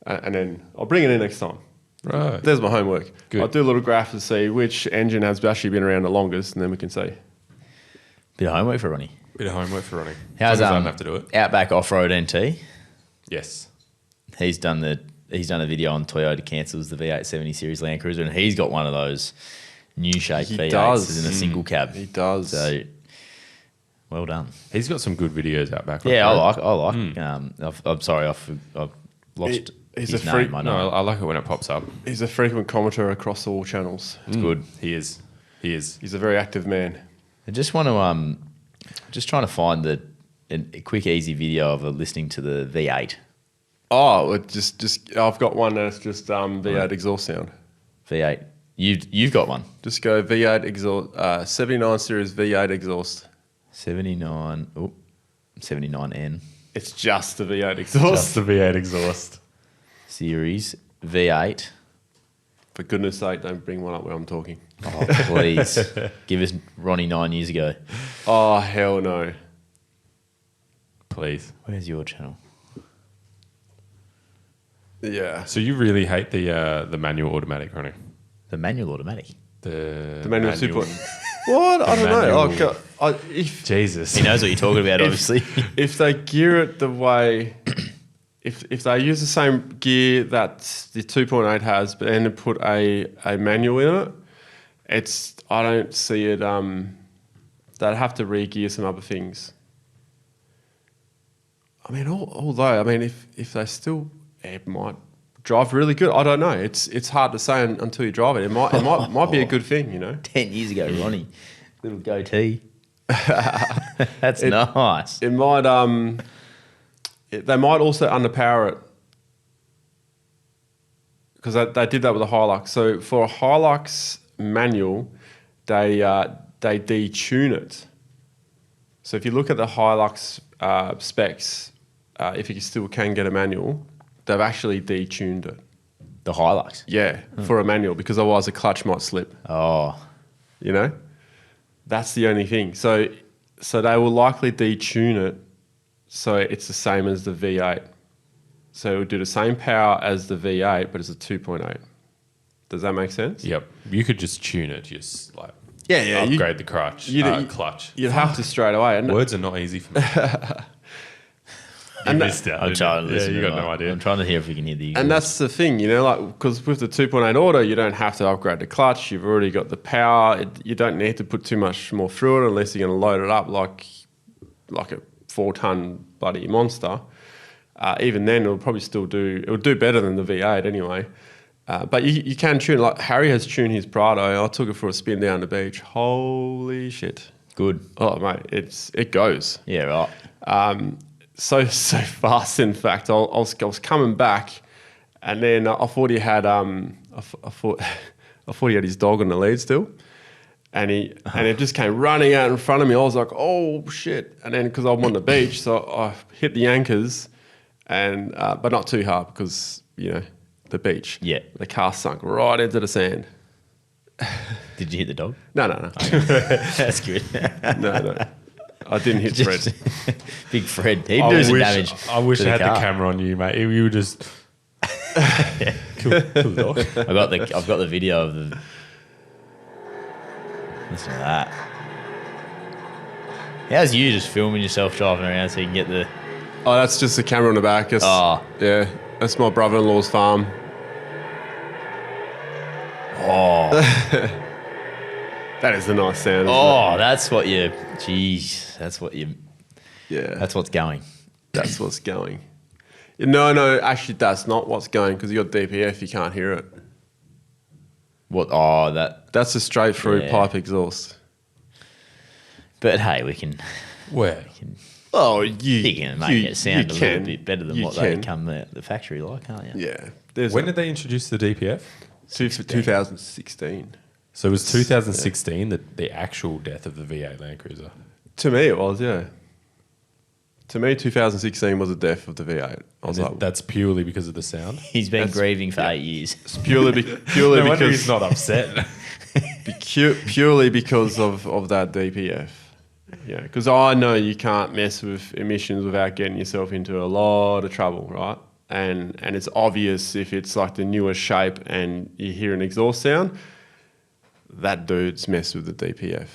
and then I'll bring it in next time. Right. There's my homework. Good. I'll do a little graph to see which engine has actually been around the longest, and then we can see. Bit of homework for Ronnie. Bit of homework for Ronnie. How's As long as I don't have to do it. Outback Off-Road NT? Yes. He's done a video on Toyota cancels the V8 70 Series LandCruiser, and he's got one of those new shape He V8s does. in a single cab. He does. So Well done. He's got some good videos out back. Yeah, I like. I'm sorry, I've lost He's his a freak. name. I No, know. I like it when it pops up. He's a frequent commentator across all channels. It's good. He is. He's a very active man. I just want to just trying to find a quick, easy video of listening to the V8. Oh, just I've got one that's just V8 exhaust sound. V8. You've got one. Just go V8 exhaust, 79 series V8 exhaust. 79. Oh, 79N It's just the V8 exhaust. Just the V8 exhaust. series V8. For goodness sake, don't bring one up where I'm talking. Oh, please give us Ronnie 9 years ago. Oh, hell no. Please. Where's your channel? Yeah. So you really hate the manual automatic, Ronnie? The manual automatic. The manual super. What? I don't know. manual. If Jesus. He knows what you're talking about, obviously. if they gear it the way, if they use the same gear that the 2.8 has, but then put a manual in it, I don't see it. They'd have to re-gear some other things. I mean, although if they still, it might drive really good. I don't know. It's hard to say until you drive it. It might be a good thing, you know. 10 years ago, Ronnie. Little goatee. That's nice. It might they might also underpower it because they did that with a Hilux. So for a Hilux manual, they detune it. So if you look at the Hilux specs, if you still can get a manual, they've actually detuned it. The Hilux. Yeah, for a manual, because otherwise the clutch might slip. Oh, You know, that's the only thing. So they will likely detune it so it's the same as the V8. So it would do the same power as the V8, but it's a 2.8. Does that make sense? Yep. You could just tune it, just like Yeah. upgrade the clutch. Clutch. You'd have to straight away. And Words are not easy for me. And You that- missed out, I'm didn't trying to you? listen. Yeah, you got no idea. I'm trying to hear if we can hear the. And that's the thing, you know, like, because with the 2.8 auto, you don't have to upgrade the clutch. You've already got the power. You don't need to put too much more through it unless you're going to load it up like a 4-ton bloody monster. Even then, it'll probably still do better than the V8 anyway. But you can tune, like Harry has tuned his Prado. I took it for a spin down the beach. Holy shit. Good. Oh, mate, it goes. Yeah, right. So fast. In fact, I was coming back, and then I thought he had I thought he had his dog on the lead still, and it just came running out in front of me. I was like, oh shit! And then because I'm on the beach, so I hit the anchors, and but not too hard because you know the beach. Yeah. The car sunk right into the sand. Did you hit the dog? No. That's good. No. I didn't hit Fred. Big Fred. He'd do some damage. I wish to I had car. the camera on you, mate. You would just kill the dog. I've got the video of the. Listen to that. How's you just filming yourself driving around so you can get the? Oh, that's just the camera on the back. Yeah, that's my brother-in-law's farm. Oh, That is a nice sound. Isn't oh, that's what you. Jeez, that's what you. it? Yeah, That's what's going. that's what's going. No, actually, that's not what's going because you got DPF. You can't hear it. What? Oh, that. That's a straight-through Yeah. pipe exhaust. But hey, we can. Where? Oh, You can make it sound a little bit better than what they come out the factory like, can't you? Yeah. There's When did they introduce the DPF? 2016. So it was 2016 the actual death of the V8 LandCruiser. To me, it was, yeah. To me, 2016 was the death of the V8. I was like, That's purely because of the sound. He's been grieving for 8 years. it's purely No wonder because he's not upset. purely because of that DPF. Yeah, because I know you can't mess with emissions without getting yourself into a lot of trouble, right? And it's obvious if it's like the newest shape and you hear an exhaust sound, that dude's messed with the DPF.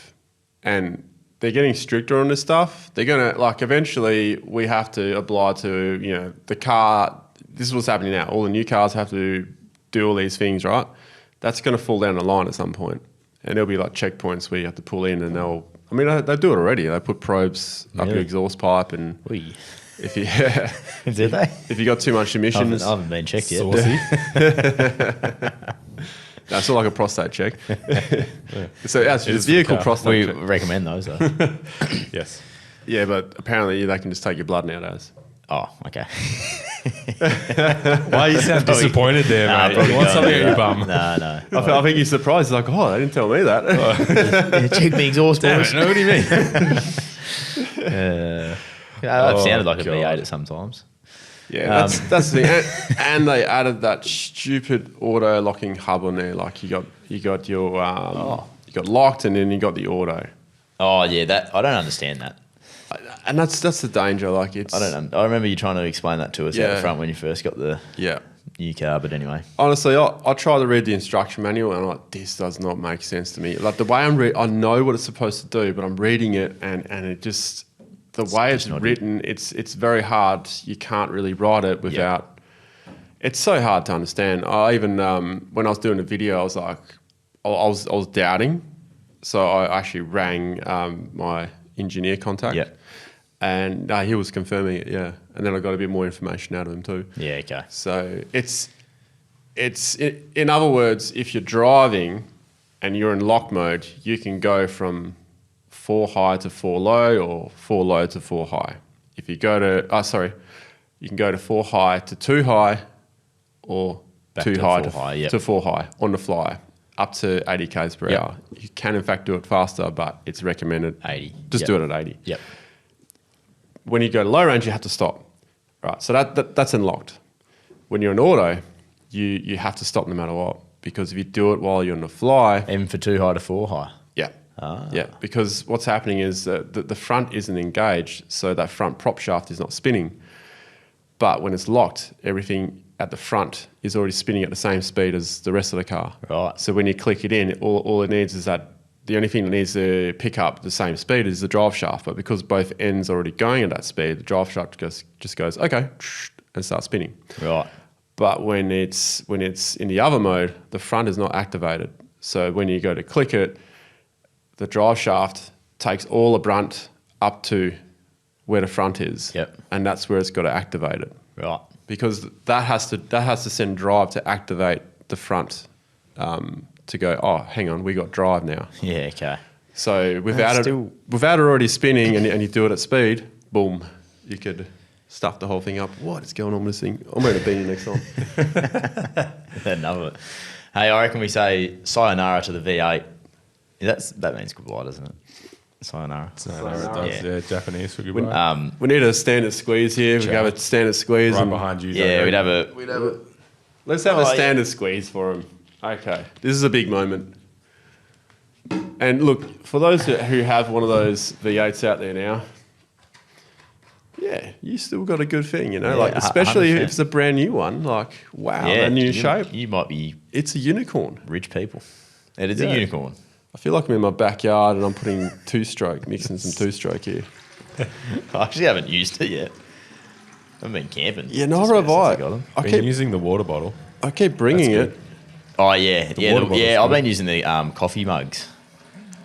And they're getting stricter on this stuff. They're going to, like, eventually we have to apply to, you know, the car. This is what's happening now. All the new cars have to do all these things, right? That's going to fall down the line at some point. And there'll be like checkpoints where you have to pull in and they'll I mean, they do it already. They put probes up your exhaust pipe, and Oi. if you Did they? if you got too much emissions, I haven't been checked yet. Saucy. that's all like a prostate check. So that's It just is for the vehicle car. prostate We check. recommend those though. Yes. Yeah, but apparently they can just take your blood nowadays. Oh, okay. Why you sound disappointed there, Nah, mate? probably You want don't something do on your that. bum? No. I think he's surprised. He's like, oh, they didn't tell me that. Check me exhaust, Damn boys. it, no, what do you mean? I've sounded like a God. V8 at sometimes. Yeah, that's the thing. And they added that stupid auto locking hub on there. Like you got your you got locked, and then you got the auto. Oh yeah, that I don't understand that. And that's the danger. Like it's I remember you trying to explain that to us out the front when you first got the yeah. new car. But anyway, Honestly, I try to read the instruction manual, and I'm like, this does not make sense to me. Like the way I know what it's supposed to do, but I'm reading it, and it just the way it's written, it's very hard. You can't really write it without. It's so hard to understand. I even when I was doing a video, I was like, I was doubting, so I actually rang my engineer contact. Yeah. And he was confirming it, yeah. And then I got a bit more information out of him too. yeah, okay. So it's in other words, if you're driving and you're in lock mode, you can go from 4 high to 4 low, or 4 low to 4 high. If you go to you can go to 4 high to 2 high, or Back 2 to high 4 high, yep. to 4 high on the fly, up to 80 k's per Yep. hour. You can in fact do it faster, but it's recommended 80. Just Yep. do it at 80. Yep. When you go to low range, you have to stop. Right, so that's unlocked. When you're in auto, you have to stop no matter what, because if you do it while you're on the fly, Even for 2 high to 4 high. yeah, yeah, because what's happening is that the front isn't engaged, so that front prop shaft is not spinning. But when it's locked, everything at the front is already spinning at the same speed as the rest of the car. Right. So when you click it in, all it needs is that. The only thing that needs to pick up the same speed is the drive shaft, but because both ends are already going at that speed, the drive shaft just goes okay and starts spinning. Right. But when it's in the other mode, the front is not activated. So when you go to click it, the drive shaft takes all the brunt up to where the front is, Yep. and that's where it's got to activate it, Right. because that has to send drive to activate the front. To go, oh, hang on, we got drive now. Yeah, okay. So without it already spinning and you do it at speed, boom, you could stuff the whole thing up. What is going on with this thing? I'm wearing a beanie next time. Another. Hey, I reckon we say sayonara to the V8. That means goodbye, doesn't it? Sayonara. Yeah, Japanese for goodbye. We need a standard squeeze here. We have a standard squeeze. Right and behind you. Yeah, we'd have a. let's have a Oh, standard squeeze for him. Okay, this is a big moment. And look, for those who have one of those V8s out there now, yeah, you still got a good thing, you know. Yeah, like especially 100%. if it's a brand new one. Like, wow, Yeah, that new you, shape. You might be It's a unicorn. rich people. It is Yeah. a unicorn. I feel like I'm in my backyard and I'm putting mixing some two-stroke here. I actually haven't used it yet. I haven't been camping. Yeah, nor since have I. got 'em. I Been keep using the water bottle. bringing That's it. Oh yeah, water bottle's I've good. been using the coffee mugs.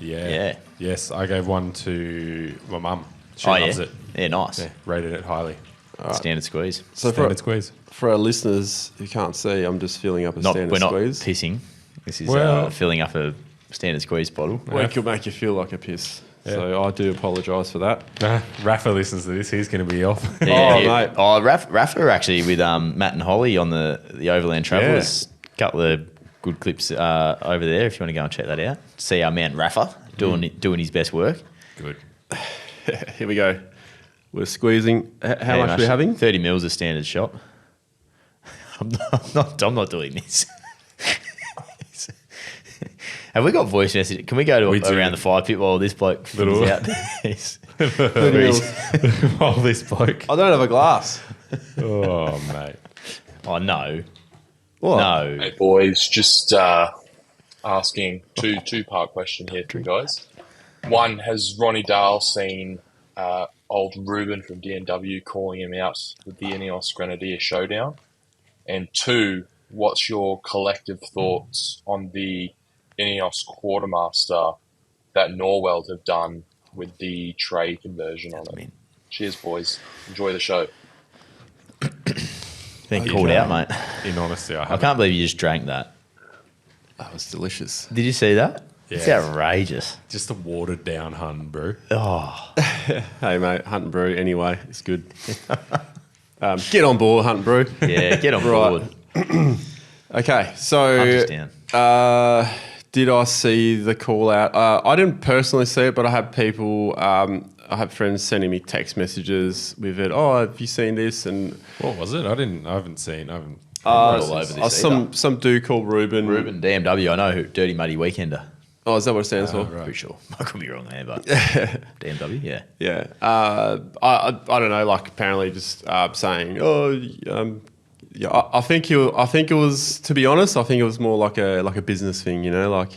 Yeah. Yeah. Yes, I gave one to my mum. She Oh loves yeah, it. yeah, nice. Yeah, rated it highly. Standard squeeze. So Standard squeeze. for our listeners who can't see, I'm just filling up a Not, standard we're not squeeze. pissing. This is Well- filling up a standard squeeze bottle. Well, it could make you feel like a piss. Yeah. So I do apologise for that. Rafa listens to this. He's going to be off. Oh, mate. Oh, Rafa actually with Matt and Holly on the Overland Travellers. Couple of good clips over there if you want to go and check that out. See our man Rafa doing his best work. Good. Here we go. We're squeezing. How much are we having? 30 mils a standard shot. I'm not doing this. Have we got voice message? Can we go We to do. around the fire pit while this bloke Little- is out there? He's- Oh, this bloke. I don't have a glass. Oh, mate. Oh no. What? No. Hey boys, just asking two-part question here for you guys. One, has Ronnie Dahl seen old Ruben from DNW calling him out with the Inos Grenadier showdown? And two, what's your collective thoughts on the Ineos Quartermaster that Norweld have done with the tray conversion on it. mint. Cheers, boys. Enjoy the show. Been called out, mate. In honesty, I I haven't. can't believe you just drank that. That was delicious. Did you see that? Yeah. It's outrageous. Just a watered down Hun brew. Oh, Hey, mate, Hunt and Brew anyway. It's good. Get on board, Hunt and Brew. yeah, get on board. Okay, Hunt so us down. did I see the call out? I didn't personally see it, but I had people, I had friends sending me text messages with it. Oh, have you seen this? And What was it? I haven't seen. All over this some dude called Ruben. Ruben, DMW, I know who, Dirty Muddy Weekender. Oh, is that what it stands for? Pretty sure. I could be wrong there, but DMW, yeah. Yeah. I don't know. Like apparently, just saying, yeah. I think it was. To be honest, I think it was more like a business thing. You know,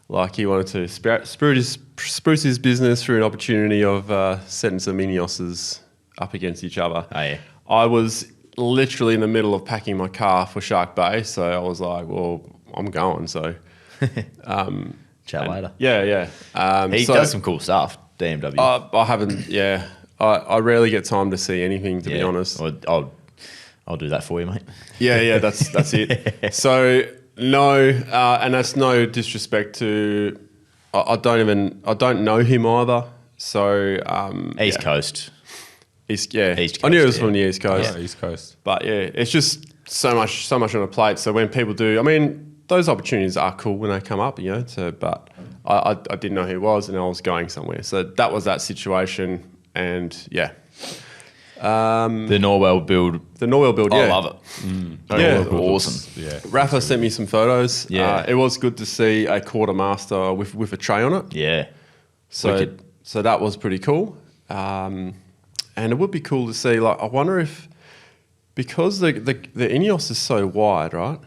like he wanted to spruce his business through an opportunity of setting some Inoses up against each other. Oh, yeah. I was literally in the middle of packing my car for Shark Bay, so I was like, well, I'm going. So. Chat later. Yeah. He does some cool stuff, DMW. I haven't. Yeah, I rarely get time to see anything, to be honest. I'll do that for you, mate. Yeah, that's it. So no, and that's no disrespect to. I don't know him either. So East Coast. East East I knew it was Coast, from the East Coast. East Coast. But yeah, it's just so much on a plate. So when people do, I mean, those opportunities are cool when they come up, you know. So, but I didn't know who he was, and I was going somewhere. So that was that situation, and yeah. The Norwell build. Yeah. I love it. Yeah. Awesome. Yeah. Rafa sent me some photos. Yeah. It was good to see a quartermaster with a tray on it. Yeah. So Wicked. so that was pretty cool. And it would be cool to see. Like, I wonder if because the Inos is so wide, right?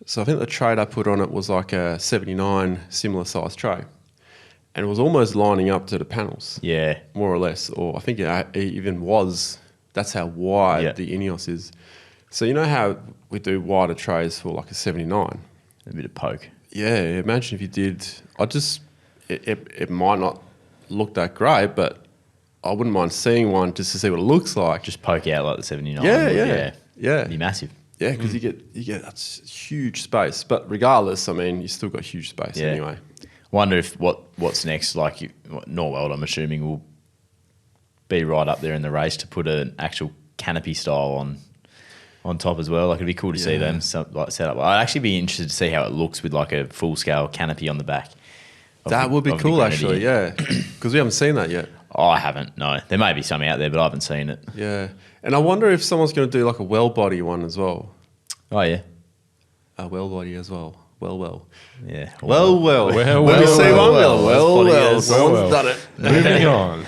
So I think the tray I put on it was like a 79 similar size tray, and it was almost lining up to the panels. Yeah. More or less, or I think it even was. That's how wide the Inos is. So you know how we do wider trays for like a 79. A bit of poke. Yeah, imagine if you did. It might not look that great, but I wouldn't mind seeing one just to see what it looks like. Just poke out like the 79. Yeah. It'd be massive. Yeah, because you get that's huge space. But regardless, I mean, you still got huge space anyway. Wonder if what's next. Like Norwell, I'm assuming will be right up there in the race to put an actual canopy style on top as well. Like it'd be cool to see them set up. I'd actually be interested to see how it looks with like a full scale canopy on the back. That would be cool, actually. Yeah, because we haven't seen that yet. Oh, I haven't. No, there may be some out there, but I haven't seen it. Yeah, and I wonder if someone's going to do like a well body one as well. Oh yeah, A well body as well. Well. yeah. Well. Well, we see one. Well. Someone's done it. Moving on.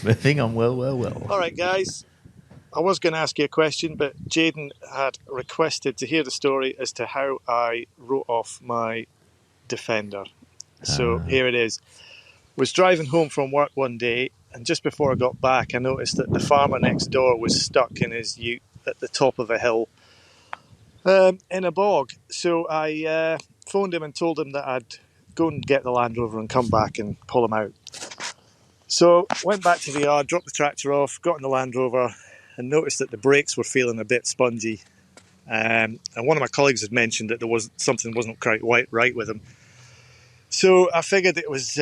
Moving on. Well. All right, guys. I was going to ask you a question, but Jaden had requested to hear the story as to how I wrote off my Defender. So here it is. Was driving home from work one day, and just before I got back, I noticed that the farmer next door was stuck in his ute at the top of a hill in a bog. So I phoned him and told him that I'd go and get the Land Rover and come back and pull him out. So went back to the yard, dropped the tractor off, got in the Land Rover, and noticed that the brakes were feeling a bit spongy. And one of my colleagues had mentioned that something wasn't quite right with them. So I figured it was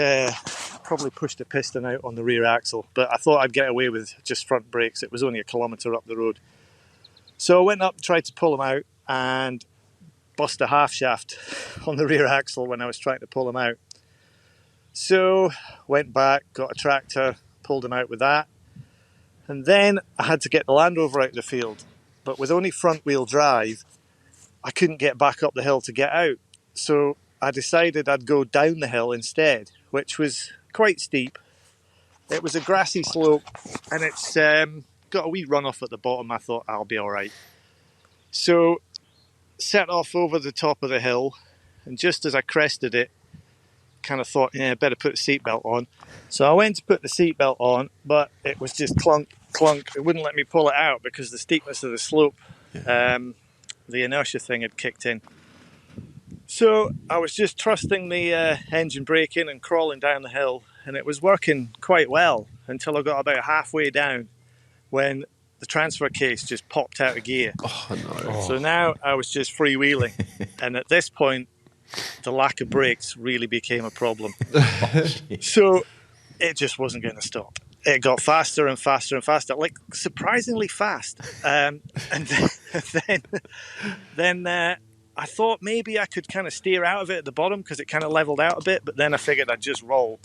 probably pushed a piston out on the rear axle, but I thought I'd get away with just front brakes. It was only a kilometre up the road. So I went up, tried to pull him out, and bust a half shaft on the rear axle when I was trying to pull him out. So went back, got a tractor, pulled him out with that. And then I had to get the Land Rover out of the field. But with only front wheel drive, I couldn't get back up the hill to get out. So I decided I'd go down the hill instead, which was quite steep. It was a grassy slope, and it's got a wee runoff at the bottom. I thought I'll be all right. So set off over the top of the hill, and just as I crested it, kind of thought, I better put a seatbelt on. So I went to put the seatbelt on, but it was just clunk. It wouldn't let me pull it out because the steepness of the slope, the inertia thing had kicked in. So I was just trusting the engine brake in and crawling down the hill, and it was working quite well until I got about halfway down when the transfer case just popped out of gear. Oh, no. So now I was just freewheeling. And at this point, the lack of brakes really became a problem. So it just wasn't going to stop. It got faster and faster and faster, like surprisingly fast. And then I thought maybe I could kind of steer out of it at the bottom because it kind of leveled out a bit, but then I figured I'd just roll.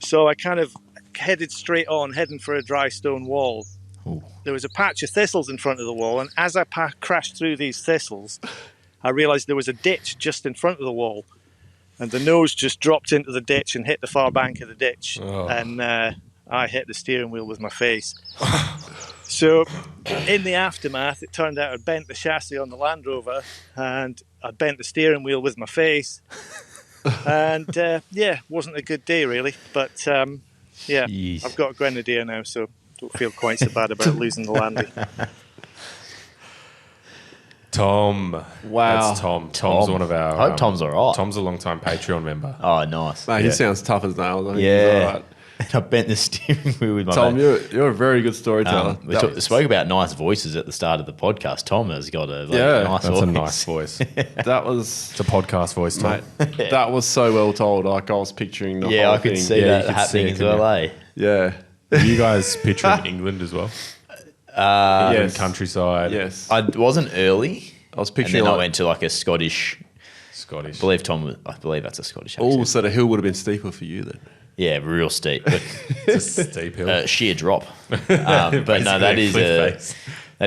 So I kind of headed straight on, heading for a dry stone wall. Ooh. There was a patch of thistles in front of the wall, and as I crashed through these thistles, I realised there was a ditch just in front of the wall, and the nose just dropped into the ditch and hit the far bank of the ditch, and I hit the steering wheel with my face. So in the aftermath, it turned out I'd bent the chassis on the Land Rover, and I'd bent the steering wheel with my face, and wasn't a good day really, but Jeez. I've got a Grenadier now, so don't feel quite so bad about losing the Landy. Tom. Wow. That's Tom. Tom's one of our... I hope Tom's all right. Tom's a long-time Patreon member. Oh, nice. Mate, he sounds tough as nails. I think Yeah. he's all right. I bent the steering wheel with my Tom, mate. you're a very good storyteller. We spoke about nice voices at the start of the podcast. Tom has got a nice That's voice. a nice voice. That was... It's a podcast voice, Tom. Mate, that was so well told. Like, I was picturing the whole I thing. could see Yeah, that you could happening see it, as well, eh? Yeah. Are you guys picturing England as well? Yes. Countryside. Yes. I wasn't early. I was And picturing then I like, went to like a Scottish. I believe that's a Scottish accent. oh, so the hill would have been steeper for you then. Yeah, real steep, but It's a steep hill. sheer drop. But no, that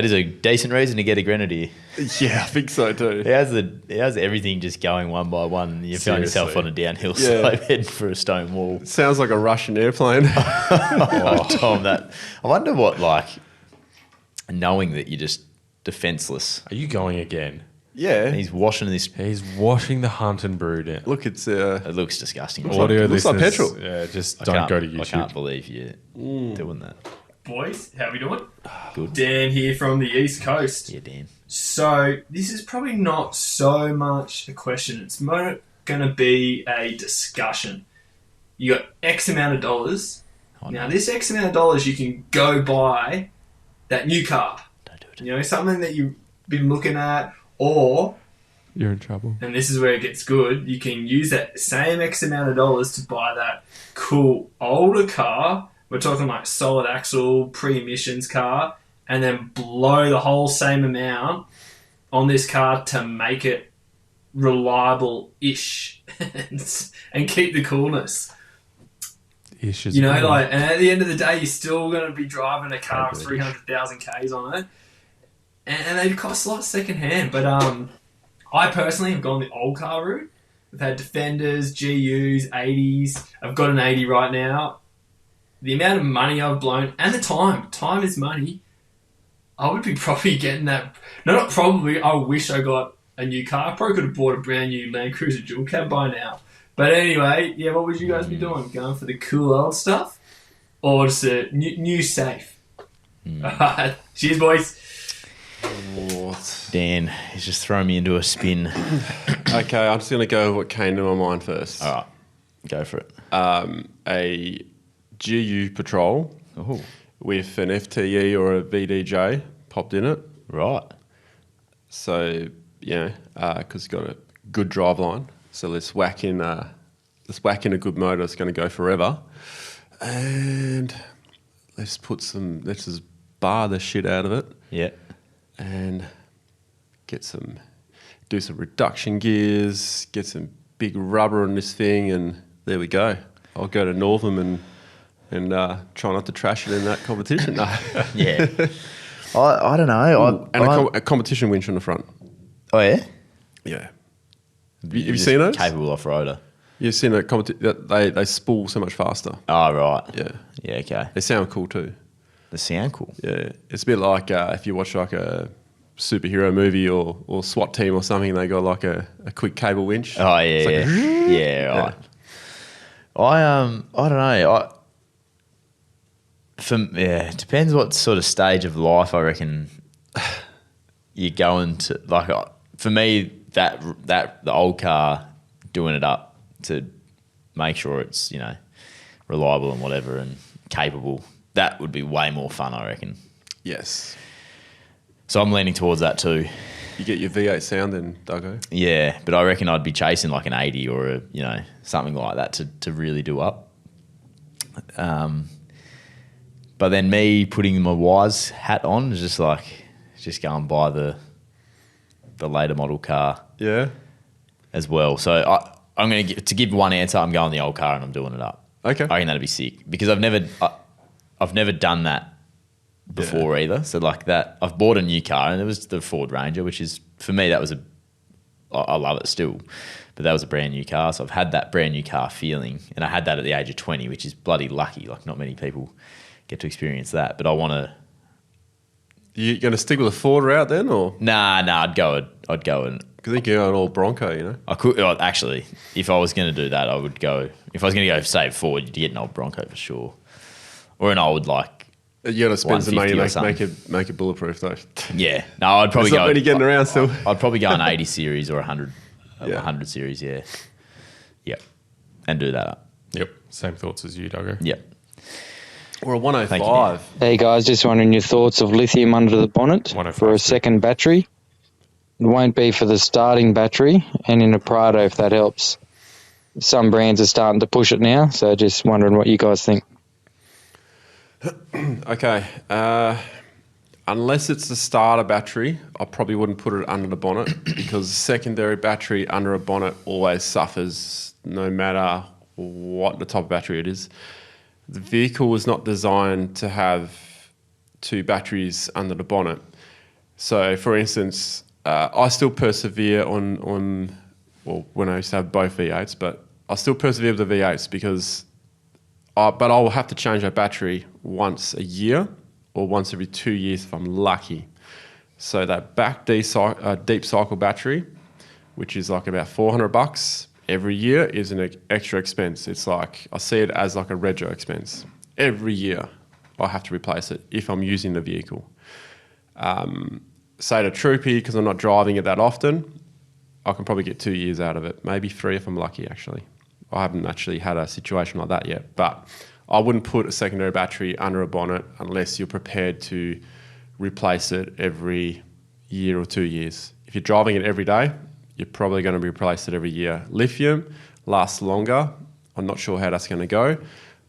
is a decent reason to get a Grenadier. Yeah, I think so too. It has everything just going one by one, and you find yourself on a downhill slope heading for a stone wall. Sounds like a Russian airplane. Tom, I wonder what, like, knowing that you're just defenseless. Are you going again? Yeah. He's washing this. He's washing the hunt and brood in. Look, it's It looks disgusting. Audio looks like listeners, petrol. Yeah, just don't go to YouTube. I can't believe you're doing that. Boys, how we doing? Good. Dan here from the East Coast. Yeah, Dan. So this is probably not so much a question. It's more going to be a discussion. You got X amount of dollars. Now, this X amount of dollars, you can go buy that new car. Don't do it. You know, something that you've been looking at, or, You're in trouble. and this is where it gets good, you can use that same X amount of dollars to buy that cool older car. We're talking like solid axle, pre-emissions car, and then blow the whole same amount on this car to make it reliable-ish and keep the coolness. You know, like, and at the end of the day, you're still going to be driving a car with 300,000 Ks on it, and they cost a lot second-hand. But I personally have gone the old car route. We've had Defenders, GUs, 80s. I've got an 80 right now. The amount of money I've blown, and the time is money. I would be probably getting that. No, not probably. I wish I got a new car. I probably could have bought a brand new LandCruiser dual cab by now. But anyway, yeah, what would you guys be doing? Going for the cool old stuff? Or just a new safe? Cheers, boys. What? Dan, he's just throwing me into a spin. Okay, I'm just going to go with what came to my mind first. All right, go for it. A GU Patrol Oh, with an FTE or a VDJ popped in it. right. So, because it's got a good drive line. So let's whack in a good motor. It's going to go forever. And let's just bar the shit out of it. Yeah. And do some reduction gears, get some big rubber on this thing, and there we go. I'll go to Northam and try not to trash it in that competition. No. Yeah. I don't know. A competition winch on the front. Oh, yeah? Yeah. Have you seen those? Capable off-roader. You've seen they spool so much faster. Oh, right. Yeah. Yeah, okay. They sound cool too. They sound cool. Yeah. It's a bit like if you watch like a superhero movie or SWAT team or something, they got like a quick cable winch. Oh, yeah, It's like yeah. Right. I don't know. It depends what sort of stage of life I reckon you're going to. Like, for me, that the old car, doing it up to make sure it's, reliable and whatever and capable, that would be way more fun, I reckon. Yes. So I'm leaning towards that too. You get your V8 sound then, Duggo? Yeah, but I reckon I'd be chasing like an 80 or a, something like that to really do up. But then me putting my Wise hat on is just go and buy the later model car. Yeah. As well. So I'm going to give one answer. I'm going the old car and I'm doing it up. Okay. I think that'd be sick because I've never done that before either. So like that, I've bought a new car and it was the Ford Ranger, which is for me that was I love it still, but that was a brand new car. So I've had that brand new car feeling, and I had that at the age of 20, which is bloody lucky. Like not many people get to experience that. But I want to. You going to stick with a Ford route then, or? Nah. I'd go and. Because I think you're going all Bronco, I could actually, if I was going to do that, I would go. If I was going to go save Ford, you'd get an old Bronco for sure, or an old like. You got to spend some money to make it bulletproof though. Yeah, no, I'd probably There's not many getting around still. I'd probably go an 80 series or 100 series. Yeah, yep, and do that up. Yep, same thoughts as you, Duggo. Yep. Or a 105. Hey guys, just wondering your thoughts of lithium under the bonnet for a second battery. It won't be for the starting battery, and in a Prado if that helps. Some brands are starting to push it now, so just wondering what you guys think. Okay. Unless it's the starter battery, I probably wouldn't put it under the bonnet because the secondary battery under a bonnet always suffers no matter what the type of battery it is. The vehicle was not designed to have two batteries under the bonnet. So, for instance, I still persevere on when I used to have both V8s, but I still persevere with the V8s because but I will have to change that battery once a year or once every 2 years if I'm lucky. So that deep cycle battery, which is like about $400 every year, is an extra expense. It's like, I see it as like a rego expense. Every year I have to replace it if I'm using the vehicle. Say the Troopy, because I'm not driving it that often, I can probably get 2 years out of it, maybe 3 if I'm lucky actually. I haven't actually had a situation like that yet, but I wouldn't put a secondary battery under a bonnet unless you're prepared to replace it every year or 2 years. If you're driving it every day, you're probably going to replace it every year. Lithium lasts longer. I'm not sure how that's going to go,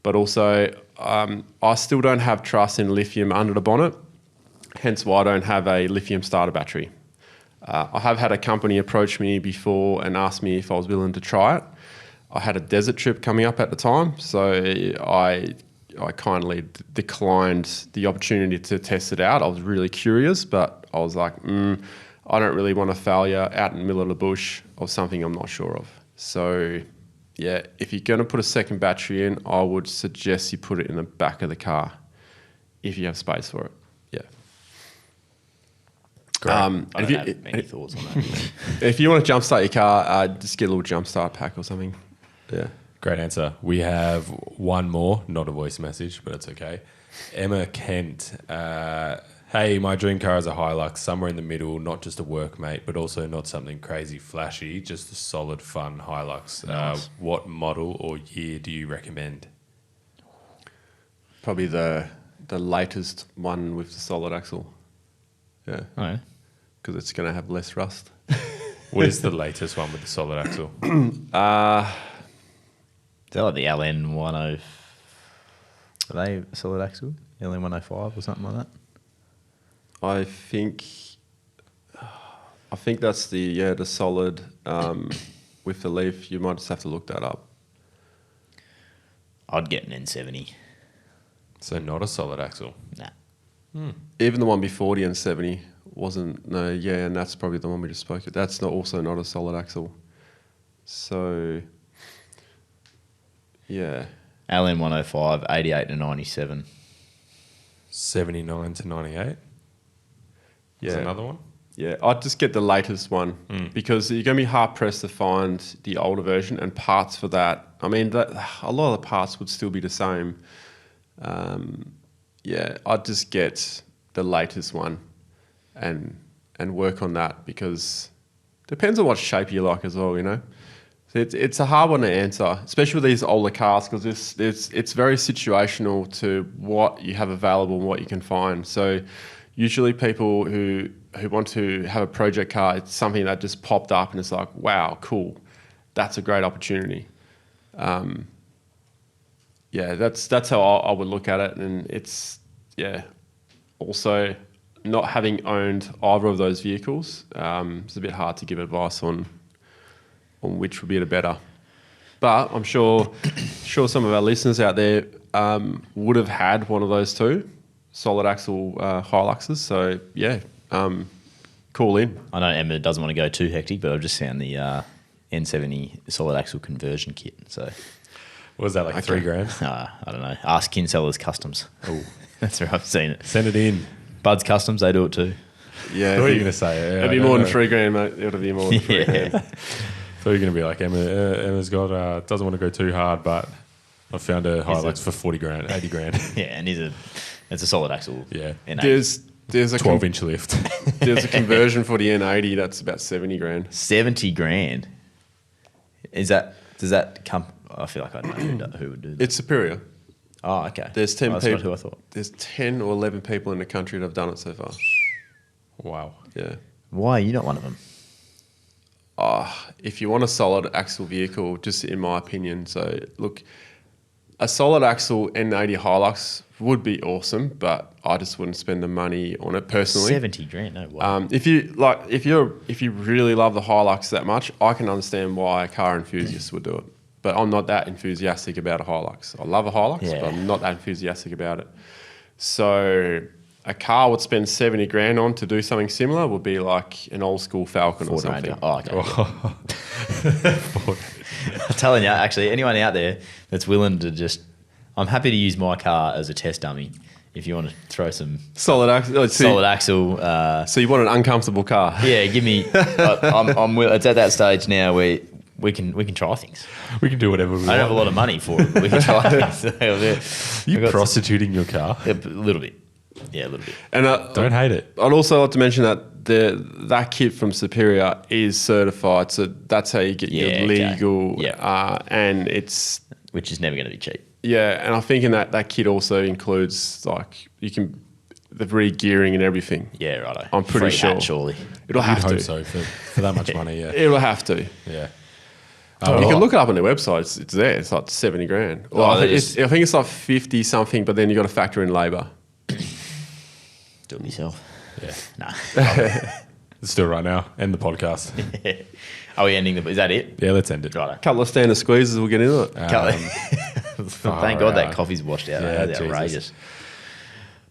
but also I still don't have trust in lithium under the bonnet, hence why I don't have a lithium starter battery. I have had a company approach me before and ask me if I was willing to try it. I had a desert trip coming up at the time, so I kindly declined the opportunity to test it out. I was really curious, but I was like, I don't really want a failure out in the middle of the bush of something I'm not sure of. So, yeah, if you're going to put a second battery in, I would suggest you put it in the back of the car if you have space for it. Yeah. Great. I don't have many thoughts on that. If you want to jumpstart your car, just get a little jumpstart pack or something. Yeah. Great answer. We have one more, not a voice message, but it's okay. Emma Kent. Hey, my dream car is a Hilux, somewhere in the middle, not just a workmate, but also not something crazy flashy, just a solid, fun Hilux. Nice. What model or year do you recommend? Probably the latest one with the solid axle. Yeah. Oh, yeah. Because it's going to have less rust. What is the latest one with the solid axle? Is that like the LN10? Are they a solid axle? LN105 or something like that? I think that's the solid with the leaf. You might just have to look that up. I'd get an N70. So not a solid axle. Nah. Even the one before the N70 wasn't. No, yeah, and that's probably the one we just spoke of. That's also not a solid axle. So, yeah. LN105, 88 to 97. 79 to 98? Yeah. Another one? Yeah, I'd just get the latest one because you're going to be hard pressed to find the older version and parts for that. I mean, a lot of the parts would still be the same. Yeah, I'd just get the latest one and work on that because it depends on what shape you like as well, you know. It's a hard one to answer, especially with these older cars, because it's very situational to what you have available and what you can find. So usually people who want to have a project car, it's something that just popped up and it's like, wow, cool. That's a great opportunity. That's how I would look at it. And it's, also not having owned either of those vehicles, it's a bit hard to give advice on which would be the better. But I'm sure some of our listeners out there would have had one of those two, solid axle Hiluxes. So, call in. I know Emma doesn't want to go too hectic, but I've just found the N70 solid axle conversion kit. So, what was that, like $3,000? I don't know. Ask Kinsellers Customs. Oh, that's where I've seen it. Send it in. Buds Customs, they do it too. Yeah, what are you going to say? It'd be more than $3,000, mate. It'll be more than $3,000. So you're going to be like, Emma's got doesn't want to go too hard, but I found a Hilux for $40,000, $80,000. Yeah, and it's a solid axle. Yeah, there's a 12-inch lift. There's a conversion for the N80 that's about $70,000. $70,000. Does that come? I feel like I know who would do that. It's Superior. Oh, okay. There's 10 that's people. not who I thought. There's 10 or 11 people in the country that have done it so far. Wow. Yeah. Why are you not one of them? If you want a solid axle vehicle, just in my opinion, so look, a solid axle N80 Hilux would be awesome, but I just wouldn't spend the money on it personally. $70,000, no way. If you really love the Hilux that much, I can understand why car enthusiasts would do it. But I'm not that enthusiastic about a Hilux. I love a Hilux, but I'm not that enthusiastic about it. So a car would spend $70,000 on to do something similar would be like an old school Falcon or something. Oh, okay. I'm telling you, actually, anyone out there that's willing to just, I'm happy to use my car as a test dummy. If you want to throw some solid axle, so you want an uncomfortable car? Yeah, give me. It's at that stage now where we can try things. We can do whatever we want. I don't have a lot of money for it, but we can try things. You prostituting your car? A little bit. Yeah, a little bit. And don't hate it. I'd also like to mention that that kit from Superior is certified, so that's how you get your legal. Okay. Yeah. And it's which is never going to be cheap. Yeah, and I think in that kit also includes like the re-gearing and everything. Yeah, righto. I'm pretty sure. Surely it'll have to. Hope so for that much money. Yeah, it'll have to. Yeah. You can look it up on their website. It's there. It's like $70,000. Well, I think it's like 50 something, but then you got to factor in labour. Do it yourself. Yeah. Nah. Let's do it right now. End the podcast. Are we ending is that it? Yeah, let's end it. Right. A couple of standard squeezes, we'll get into it. Thank God that coffee's washed out. Yeah, that's outrageous.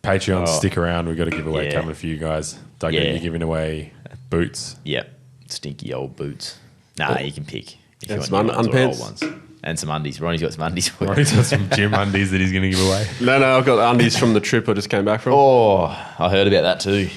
Patreon, stick around. We've got a giveaway coming for you guys. Doug, you're giving away boots. Yep. Stinky old boots. Nah, you can pick. If and some underpants. Ones. And some undies. Ronnie's got some undies for you. Ronnie's got some gym undies that he's going to give away. No, I've got undies from the trip I just came back from. Oh, I heard about that too.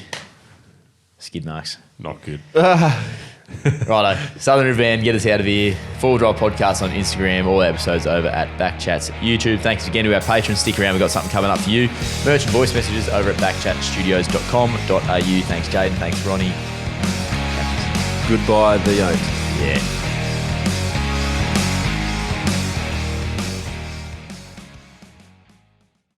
Skid marks. Not good. Righto. Southern River Van, get us out of here. Full Drive Podcast on Instagram. All episodes over at BackChat's YouTube. Thanks again to our patrons. Stick around. We've got something coming up for you. Merch and voice messages over at backchatstudios.com.au. Thanks, Jaden. Thanks, Ronnie. Goodbye, the 8. Yeah.